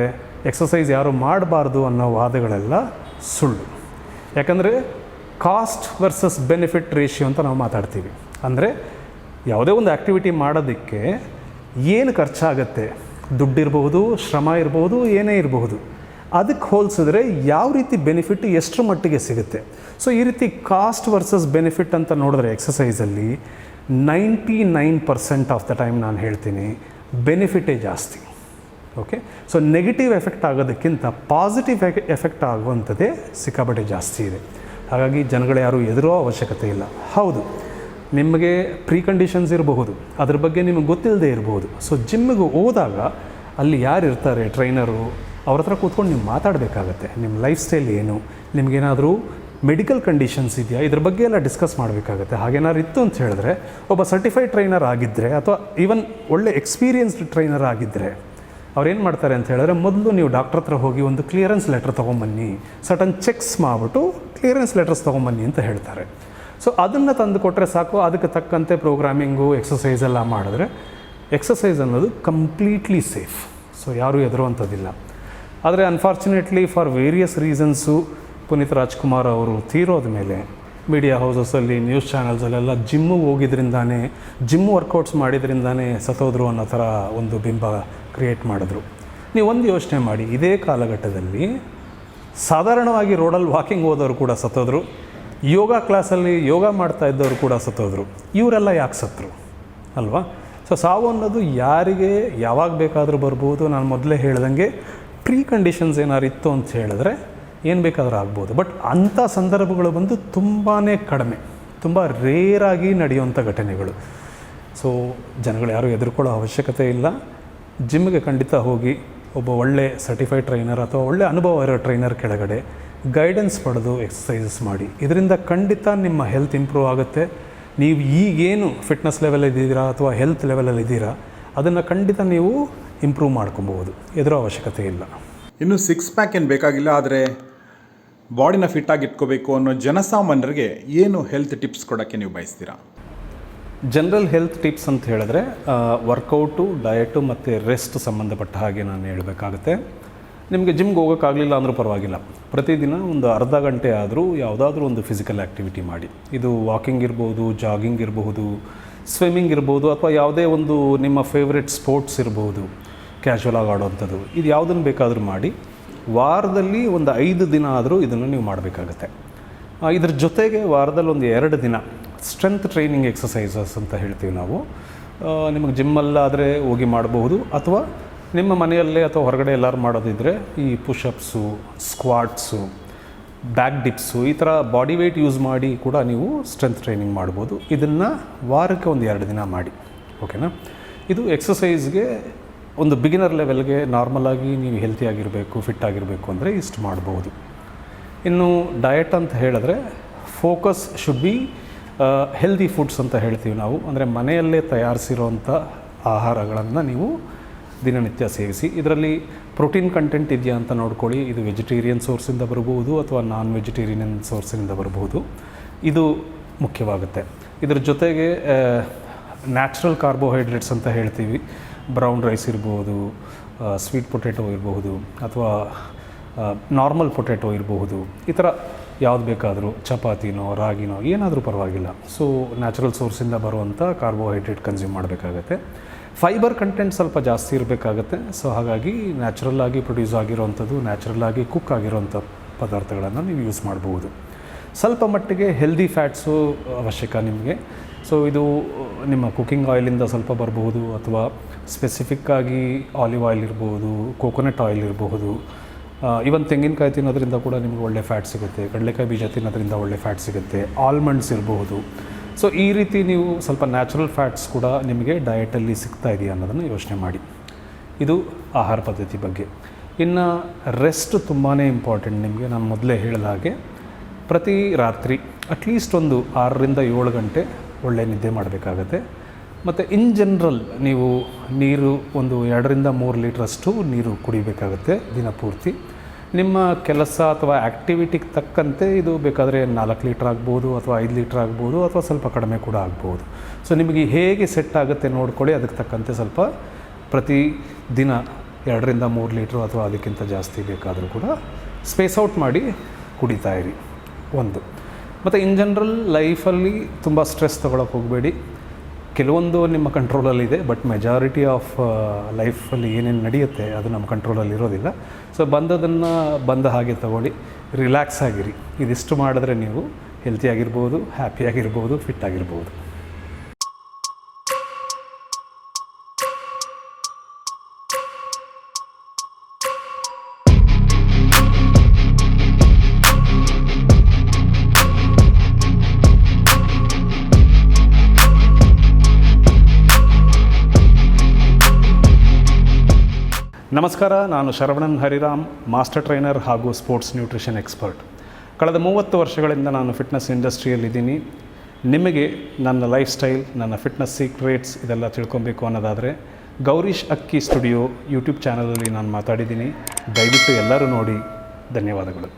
ಎಕ್ಸಸೈಸ್ ಯಾರು ಮಾಡಬಾರ್ದು ಅನ್ನೋ ವಾದಗಳೆಲ್ಲ ಸುಳ್ಳು. ಯಾಕಂದರೆ ಕಾಸ್ಟ್ ವರ್ಸಸ್ ಬೆನಿಫಿಟ್ ರೇಷಿಯೋ ಅಂತ ನಾವು ಮಾತಾಡ್ತೀವಿ. ಅಂದರೆ ಯಾವುದೇ ಒಂದು ಆ್ಯಕ್ಟಿವಿಟಿ ಮಾಡೋದಕ್ಕೆ ಏನು ಖರ್ಚಾಗತ್ತೆ, ದುಡ್ಡಿರಬಹುದು, ಶ್ರಮ ಇರಬಹುದು, ಏನೇ ಇರಬಹುದು, ಅದಕ್ಕೆ ಹೋಲಿಸಿದ್ರೆ ಯಾವ ರೀತಿ ಬೆನಿಫಿಟ್ ಎಷ್ಟರ ಮಟ್ಟಿಗೆ ಸಿಗುತ್ತೆ. ಸೊ ಈ ರೀತಿ ಕಾಸ್ಟ್ ವರ್ಸಸ್ ಬೆನಿಫಿಟ್ ಅಂತ ನೋಡಿದ್ರೆ ಎಕ್ಸಸೈಸಲ್ಲಿ 99% ಆಫ್ ದ ಟೈಮ್ ನಾನು ಹೇಳ್ತೀನಿ ಬೆನಿಫಿಟೇ ಜಾಸ್ತಿ. ಓಕೆ, ಸೊ ನೆಗೆಟಿವ್ ಎಫೆಕ್ಟ್ ಆಗೋದಕ್ಕಿಂತ ಪಾಸಿಟಿವ್ ಎಫೆಕ್ಟ್ ಆಗುವಂಥದ್ದೇ ಸಿಕ್ಕಾಪಟ್ಟೆ ಜಾಸ್ತಿ ಇದೆ. ಹಾಗಾಗಿ ಜನಗಳು ಯಾರೂ ಹೆದರೋ ಅವಶ್ಯಕತೆ ಇಲ್ಲ. ಹೌದು, ನಿಮಗೆ ಪ್ರೀ ಕಂಡೀಷನ್ಸ್ ಇರಬಹುದು, ಅದ್ರ ಬಗ್ಗೆ ನಿಮಗೆ ಗೊತ್ತಿಲ್ಲದೆ ಇರಬಹುದು. ಸೊ ಜಿಮ್ಮಿಗೆ ಹೋದಾಗ ಅಲ್ಲಿ ಯಾರು ಇರ್ತಾರೆ ಟ್ರೈನರು, ಅವ್ರ ಹತ್ರ ಕೂತ್ಕೊಂಡು ನೀವು ಮಾತಾಡಬೇಕಾಗತ್ತೆ. ನಿಮ್ಮ ಲೈಫ್ ಸ್ಟೈಲ್ ಏನು, ನಿಮಗೇನಾದರೂ ಮೆಡಿಕಲ್ ಕಂಡೀಷನ್ಸ್ ಇದೆಯಾ, ಇದ್ರ ಬಗ್ಗೆ ಎಲ್ಲ ಡಿಸ್ಕಸ್ ಮಾಡಬೇಕಾಗತ್ತೆ. ಹಾಗೇನಾದ್ರು ಇತ್ತು ಅಂತ ಹೇಳಿದ್ರೆ, ಒಬ್ಬ ಸರ್ಟಿಫೈಡ್ ಟ್ರೈನರ್ ಆಗಿದ್ದರೆ ಅಥವಾ ಈವನ್ ಒಳ್ಳೆ ಎಕ್ಸ್ಪೀರಿಯನ್ಸ್ಡ್ ಟ್ರೈನರ್ ಆಗಿದ್ದರೆ ಅವ್ರೇನು ಮಾಡ್ತಾರೆ ಅಂತ ಹೇಳಿದ್ರೆ, ಮೊದಲು ನೀವು ಡಾಕ್ಟ್ರ್ ಹತ್ರ ಹೋಗಿ ಒಂದು ಕ್ಲಿಯರೆನ್ಸ್ ಲೆಟ್ರ್ ತೊಗೊಂಬನ್ನಿ, ಸರ್ಟನ್ ಚೆಕ್ಸ್ ಮಾಡಿಬಿಟ್ಟು ಕ್ಲಿಯರೆನ್ಸ್ ಲೆಟರ್ಸ್ ತೊಗೊಂಬನ್ನಿ ಅಂತ ಹೇಳ್ತಾರೆ. ಸೊ ಅದನ್ನು ತಂದು ಕೊಟ್ಟರೆ ಸಾಕು. ಅದಕ್ಕೆ ತಕ್ಕಂತೆ ಪ್ರೋಗ್ರಾಮಿಂಗು, ಎಕ್ಸಸೈಸ್ ಎಲ್ಲ ಮಾಡಿದ್ರೆ ಎಕ್ಸಸೈಸ್ ಅನ್ನೋದು ಕಂಪ್ಲೀಟ್ಲಿ ಸೇಫ್. ಸೊ ಯಾರೂ ಹೆದರುವಂಥದ್ದಿಲ್ಲ. ಆದರೆ unfortunately for various reasons Puneeth Rajkumar ಅವರು ತೀರೋದ ಮೇಲೆ ಮೀಡಿಯಾ ಹೌಸಸಲ್ಲಿ, ನ್ಯೂಸ್ ಚಾನಲ್ಸಲ್ಲೆಲ್ಲ ಜಿಮ್ಮಿಗೆ ಹೋಗಿದ್ರಿಂದಾನೇ, ಜಿಮ್ ವರ್ಕೌಟ್ಸ್ ಮಾಡಿದ್ರಿಂದಾನೇ ಸತ್ತೋದ್ರು ಅನ್ನೋ ಥರ ಒಂದು ಬಿಂಬ ಕ್ರಿಯೇಟ್ ಮಾಡಿದ್ರು. ನೀವು ಒಂದು ಯೋಚನೆ ಮಾಡಿ, ಇದೇ ಕಾಲಘಟ್ಟದಲ್ಲಿ ಸಾಧಾರಣವಾಗಿ ರೋಡಲ್ಲಿ ವಾಕಿಂಗ್ ಹೋದವರು ಕೂಡ ಸತ್ತೋದ್ರು, ಯೋಗ ಕ್ಲಾಸಲ್ಲಿ ಯೋಗ ಮಾಡ್ತಾ ಇದ್ದವರು ಕೂಡ ಸತ್ತೋದ್ರು. ಇವರೆಲ್ಲ ಯಾಕೆ ಸತ್ತರು ಅಲ್ವಾ? ಸೊ ಸಾವು ಅನ್ನೋದು ಯಾರಿಗೆ ಯಾವಾಗ ಬೇಕಾದರೂ ಬರ್ಬೋದು. ನಾನು ಮೊದಲೇ ಹೇಳ್ದಂಗೆ ಪ್ರೀ ಕಂಡೀಷನ್ಸ್ ಏನಾರು ಇತ್ತು ಅಂತ ಹೇಳಿದ್ರೆ ಏನು ಬೇಕಾದರೂ ಆಗ್ಬೋದು. ಬಟ್ ಅಂಥ ಸಂದರ್ಭಗಳು ಬಂದು ತುಂಬಾ ಕಡಿಮೆ, ತುಂಬ ರೇರಾಗಿ ನಡೆಯುವಂಥ ಘಟನೆಗಳು. ಸೊ ಜನಗಳು ಯಾರೂ ಹೆದರ್ಕೊಳ್ಳೋ ಅವಶ್ಯಕತೆ ಇಲ್ಲ. ಜಿಮ್ಗೆ ಖಂಡಿತ ಹೋಗಿ ಒಬ್ಬ ಒಳ್ಳೆ ಸರ್ಟಿಫೈಡ್ ಟ್ರೈನರ್ ಅಥವಾ ಒಳ್ಳೆ ಅನುಭವ ಇರೋ ಟ್ರೈನರ್ ಕೆಳಗಡೆ ಗೈಡೆನ್ಸ್ ಪಡೆದು ಎಕ್ಸಸೈಸಸ್ ಮಾಡಿ. ಇದರಿಂದ ಖಂಡಿತ ನಿಮ್ಮ ಹೆಲ್ತ್ ಇಂಪ್ರೂವ್ ಆಗುತ್ತೆ. ನೀವು ಈಗೇನು ಫಿಟ್ನೆಸ್ ಲೆವೆಲಲ್ಲಿ ಇದ್ದೀರಾ ಅಥವಾ ಹೆಲ್ತ್ ಲೆವೆಲಲ್ಲಿ ಇದ್ದೀರಾ, ಅದನ್ನು ಖಂಡಿತ ನೀವು ಇಂಪ್ರೂವ್ ಮಾಡ್ಕೊಬೋದು. ಎದುರೋ ಅವಶ್ಯಕತೆ ಇಲ್ಲ. ಇನ್ನು 6 ಪ್ಯಾಕ್ ಏನು ಬೇಕಾಗಿಲ್ಲ, ಆದರೆ ಬಾಡಿನ ಫಿಟ್ಟಾಗಿ ಇಟ್ಕೋಬೇಕು ಅನ್ನೋ ಜನಸಾಮಾನ್ಯರಿಗೆ ಏನು ಹೆಲ್ತ್ ಟಿಪ್ಸ್ ಕೊಡೋಕ್ಕೆ ನೀವು ಬಯಸ್ತೀರಾ? ಜನರಲ್ ಹೆಲ್ತ್ ಟಿಪ್ಸ್ ಅಂತ ಹೇಳಿದ್ರೆ ವರ್ಕೌಟು, ಡಯಟು ಮತ್ತು ರೆಸ್ಟ್ ಸಂಬಂಧಪಟ್ಟ ಹಾಗೆ ನಾನು ಹೇಳಬೇಕಾಗುತ್ತೆ. ನಿಮಗೆ ಜಿಮ್ಗೆ ಹೋಗೋಕ್ಕಾಗಲಿಲ್ಲ ಅಂದರೂ ಪರವಾಗಿಲ್ಲ, ಪ್ರತಿದಿನ ಒಂದು ಅರ್ಧ ಗಂಟೆ ಆದರೂ ಯಾವುದಾದ್ರೂ ಒಂದು ಫಿಸಿಕಲ್ ಆ್ಯಕ್ಟಿವಿಟಿ ಮಾಡಿ. ಇದು ವಾಕಿಂಗ್ ಇರ್ಬೋದು, ಜಾಗಿಂಗ್ ಇರಬಹುದು, ಸ್ವಿಮ್ಮಿಂಗ್ ಇರ್ಬೋದು, ಅಥವಾ ಯಾವುದೇ ಒಂದು ನಿಮ್ಮ ಫೇವ್ರೆಟ್ ಸ್ಪೋರ್ಟ್ಸ್ ಇರ್ಬೋದು, ಕ್ಯಾಶುವಲಾಗಿ ಆಡೋವಂಥದ್ದು, ಇದು ಯಾವುದನ್ನು ಬೇಕಾದರೂ ಮಾಡಿ. ವಾರದಲ್ಲಿ ಒಂದು 5 ದಿನ ಆದರೂ ಇದನ್ನು ನೀವು ಮಾಡಬೇಕಾಗತ್ತೆ. ಇದ್ರ ಜೊತೆಗೆ ವಾರದಲ್ಲಿ ಒಂದು 2 ದಿನ ಸ್ಟ್ರೆಂತ್ ಟ್ರೈನಿಂಗ್ ಎಕ್ಸಸೈಸಸ್ ಅಂತ ಹೇಳ್ತೀವಿ ನಾವು. ನಿಮಗೆ ಜಿಮ್ಮಲ್ಲಾದರೆ ಹೋಗಿ ಮಾಡಬಹುದು, ಅಥವಾ ನಿಮ್ಮ ಮನೆಯಲ್ಲೇ ಅಥವಾ ಹೊರಗಡೆ ಎಲ್ಲರೂ ಮಾಡೋದಿದ್ದರೆ ಈ ಪುಷಪ್ಸು, ಸ್ಕ್ವಾಟ್ಸು, ಬ್ಯಾಕ್ ಡಿಪ್ಸು, ಈ ಥರ ಬಾಡಿ ವೆಯ್ಟ್ ಯೂಸ್ ಮಾಡಿ ಕೂಡ ನೀವು ಸ್ಟ್ರೆಂತ್ ಟ್ರೈನಿಂಗ್ ಮಾಡ್ಬೋದು. ಇದನ್ನು ವಾರಕ್ಕೆ ಒಂದು 2 ದಿನ ಮಾಡಿ. ಓಕೆನಾ? ಇದು ಎಕ್ಸಸೈಸ್ಗೆ ಒಂದು ಬಿಗಿನರ್ ಲೆವೆಲ್ಗೆ ನಾರ್ಮಲಾಗಿ ನೀವು ಹೆಲ್ತಿಯಾಗಿರಬೇಕು, ಫಿಟ್ ಆಗಿರಬೇಕು ಅಂದರೆ ಇಷ್ಟು ಮಾಡ್ಬೋದು. ಇನ್ನು ಡಯಟ್ ಅಂತ ಹೇಳಿದ್ರೆ focus should be healthy foods ಅಂತ ಹೇಳ್ತೀವಿ ನಾವು. ಅಂದರೆ ಮನೆಯಲ್ಲೇ ತಯಾರಿಸಿರೋವಂಥ ಆಹಾರಗಳನ್ನು ನೀವು ದಿನನಿತ್ಯ ಸೇವಿಸಿ. ಇದರಲ್ಲಿ ಪ್ರೋಟೀನ್ ಕಂಟೆಂಟ್ ಇದೆಯಾ ಅಂತ ನೋಡ್ಕೊಳ್ಳಿ. ಇದು ವೆಜಿಟೇರಿಯನ್ ಸೋರ್ಸಿಂದ ಬರ್ಬೋದು ಅಥವಾ ನಾನ್ ವೆಜಿಟೇರಿಯನ್ ಸೋರ್ಸಿನಿಂದ ಬರ್ಬೋದು. ಇದು ಮುಖ್ಯವಾಗುತ್ತೆ. ಇದ್ರ ಜೊತೆಗೆ ನ್ಯಾಚುರಲ್ ಕಾರ್ಬೋಹೈಡ್ರೇಟ್ಸ್ ಅಂತ ಹೇಳ್ತೀವಿ. ಬ್ರೌನ್ ರೈಸ್ ಇರ್ಬೋದು, ಸ್ವೀಟ್ ಪೊಟ್ಯಾಟೊ ಇರಬಹುದು, ಅಥವಾ ನಾರ್ಮಲ್ ಪೊಟ್ಯಾಟೊ ಇರಬಹುದು. ಈ ಥರ ಯಾವ್ದು ಬೇಕಾದರೂ, ಚಪಾತಿನೋ ರಾಗಿನೋ ಏನಾದರೂ ಪರವಾಗಿಲ್ಲ. ಸೊ ನ್ಯಾಚುರಲ್ ಸೋರ್ಸಿಂದ ಬರುವಂಥ ಕಾರ್ಬೋಹೈಡ್ರೇಟ್ ಕನ್ಸ್ಯೂಮ್ ಮಾಡಬೇಕಾಗತ್ತೆ. ಫೈಬರ್ ಕಂಟೆಂಟ್ ಸ್ವಲ್ಪ ಜಾಸ್ತಿ ಇರಬೇಕಾಗತ್ತೆ. ಸೊ ಹಾಗಾಗಿ ನ್ಯಾಚುರಲ್ಲಾಗಿ ಪ್ರೊಡ್ಯೂಸ್ ಆಗಿರೋವಂಥದ್ದು, ನ್ಯಾಚುರಲ್ಲಾಗಿ ಕುಕ್ ಆಗಿರೋವಂಥ ಪದಾರ್ಥಗಳನ್ನು ನೀವು ಯೂಸ್ ಮಾಡ್ಬೋದು. ಸ್ವಲ್ಪ ಮಟ್ಟಿಗೆ ಹೆಲ್ದಿ ಫ್ಯಾಟ್ಸು ಅವಶ್ಯಕ ನಿಮಗೆ. ಸೊ ಇದು ನಿಮ್ಮ ಕುಕ್ಕಿಂಗ್ ಆಯಿಲಿಂದ ಸ್ವಲ್ಪ ಬರಬಹುದು, ಅಥವಾ ಸ್ಪೆಸಿಫಿಕ್ಕಾಗಿ ಆಲಿವ್ ಆಯಿಲ್ ಇರ್ಬೋದು, ಕೋಕೋನಟ್ ಆಯಿಲ್ ಇರಬಹುದು. ಇವನ್ ತೆಂಗಿನಕಾಯಿ ತಿನ್ನೋದ್ರಿಂದ ಕೂಡ ನಿಮಗೆ ಒಳ್ಳೆ ಫ್ಯಾಟ್ ಸಿಗುತ್ತೆ. ಕಡಲೆಕಾಯಿ ಬೀಜ ತಿನ್ನೋದ್ರಿಂದ ಒಳ್ಳೆ ಫ್ಯಾಟ್ ಸಿಗುತ್ತೆ. ಆಲ್ಮಂಡ್ಸ್ ಇರಬಹುದು. ಸೊ ಈ ರೀತಿ ನೀವು ಸ್ವಲ್ಪ ನ್ಯಾಚುರಲ್ ಫ್ಯಾಟ್ಸ್ ಕೂಡ ನಿಮಗೆ ಡಯಟಲ್ಲಿ ಸಿಗ್ತಾ ಇದೆಯಾ ಅನ್ನೋದನ್ನು ಯೋಚನೆ ಮಾಡಿ. ಇದು ಆಹಾರ ಪದ್ಧತಿ ಬಗ್ಗೆ. ಇನ್ನು ರೆಸ್ಟ್ ತುಂಬಾ ಇಂಪಾರ್ಟೆಂಟ್ ನಿಮಗೆ. ನಾನು ಮೊದಲೇ ಹೇಳಿದ ಹಾಗೆ ಪ್ರತಿ ರಾತ್ರಿ ಅಟ್ಲೀಸ್ಟ್ ಒಂದು 6 ರಿಂದ 7 ಗಂಟೆ ಒಳ್ಳೆ ನಿದ್ದೆ ಮಾಡಬೇಕಾಗತ್ತೆ. ಮತ್ತು ಇನ್ ಜನರಲ್ ನೀವು ನೀರು ಒಂದು 2 ರಿಂದ 3 ಲೀಟ್ರಷ್ಟು ನೀರು ಕುಡಿಬೇಕಾಗತ್ತೆ ದಿನಪೂರ್ತಿ. ನಿಮ್ಮ ಕೆಲಸ ಅಥವಾ ಆ್ಯಕ್ಟಿವಿಟಿಗೆ ತಕ್ಕಂತೆ ಇದು ಬೇಕಾದರೆ 4 ಲೀಟ್ರ್ ಆಗ್ಬೋದು, ಅಥವಾ 5 ಲೀಟ್ರ್ ಆಗ್ಬೋದು, ಅಥವಾ ಸ್ವಲ್ಪ ಕಡಿಮೆ ಕೂಡ ಆಗ್ಬೋದು. ಸೊ ನಿಮಗೆ ಹೇಗೆ ಸೆಟ್ ಆಗುತ್ತೆ ನೋಡ್ಕೊಳ್ಳಿ. ಅದಕ್ಕೆ ತಕ್ಕಂತೆ ಸ್ವಲ್ಪ ಪ್ರತಿ ದಿನ 2 ರಿಂದ 3 ಲೀಟ್ರು ಅಥವಾ ಅದಕ್ಕಿಂತ ಜಾಸ್ತಿ ಬೇಕಾದರೂ ಕೂಡ ಸ್ಪೇಸ್ ಔಟ್ ಮಾಡಿ ಕುಡಿತಾ ಇರಿ. ಒಂದು. ಮತ್ತು ಇನ್ ಜನರಲ್ ಲೈಫಲ್ಲಿ ತುಂಬ ಸ್ಟ್ರೆಸ್ ತೊಗೊಳಕ್ಕೆ ಹೋಗಬೇಡಿ. ಕೆಲವೊಂದು ನಿಮ್ಮ ಕಂಟ್ರೋಲಲ್ಲಿದೆ, ಬಟ್ ಮೆಜಾರಿಟಿ ಆಫ್ ಲೈಫಲ್ಲಿ ಏನೇನು ನಡೆಯುತ್ತೆ ಅದು ನಮ್ಮ ಕಂಟ್ರೋಲಲ್ಲಿ ಇರೋದಿಲ್ಲ. ಸೊ ಬಂದದನ್ನು ಬಂದ ಹಾಗೆ ತಗೊಳ್ಳಿ, ರಿಲ್ಯಾಕ್ಸ್ ಆಗಿರಿ. ಇದಿಷ್ಟು ಮಾಡಿದ್ರೆ ನೀವು ಹೆಲ್ತಿಯಾಗಿರ್ಬೋದು, ಹ್ಯಾಪಿಯಾಗಿರ್ಬೋದು, ಫಿಟ್ ಆಗಿರ್ಬೋದು. ನಮಸ್ಕಾರ, ನಾನು ಶರವಣನ್ ಹರಿರಾಮ್, ಮಾಸ್ಟರ್ ಟ್ರೈನರ್ ಹಾಗೂ ಸ್ಪೋರ್ಟ್ಸ್ ನ್ಯೂಟ್ರಿಷನ್ ಎಕ್ಸ್ಪರ್ಟ್. ಕಳೆದ 30 ವರ್ಷಗಳಿಂದ ನಾನು ಫಿಟ್ನೆಸ್ ಇಂಡಸ್ಟ್ರಿಯಲ್ಲಿದ್ದೀನಿ. ನಿಮಗೆ ನನ್ನ ಲೈಫ್ ಸ್ಟೈಲ್, ನನ್ನ ಫಿಟ್ನೆಸ್ ಸೀಕ್ರೆಟ್ಸ್ ಇದೆಲ್ಲ ತಿಳ್ಕೊಬೇಕು ಅನ್ನೋದಾದರೆ ಗೌರೀಶ್ ಅಕ್ಕಿ ಸ್ಟುಡಿಯೋ ಯೂಟ್ಯೂಬ್ ಚಾನಲಲ್ಲಿ ನಾನು ಮಾತಾಡಿದ್ದೀನಿ. ದಯವಿಟ್ಟು ಎಲ್ಲರೂ ನೋಡಿ. ಧನ್ಯವಾದಗಳು.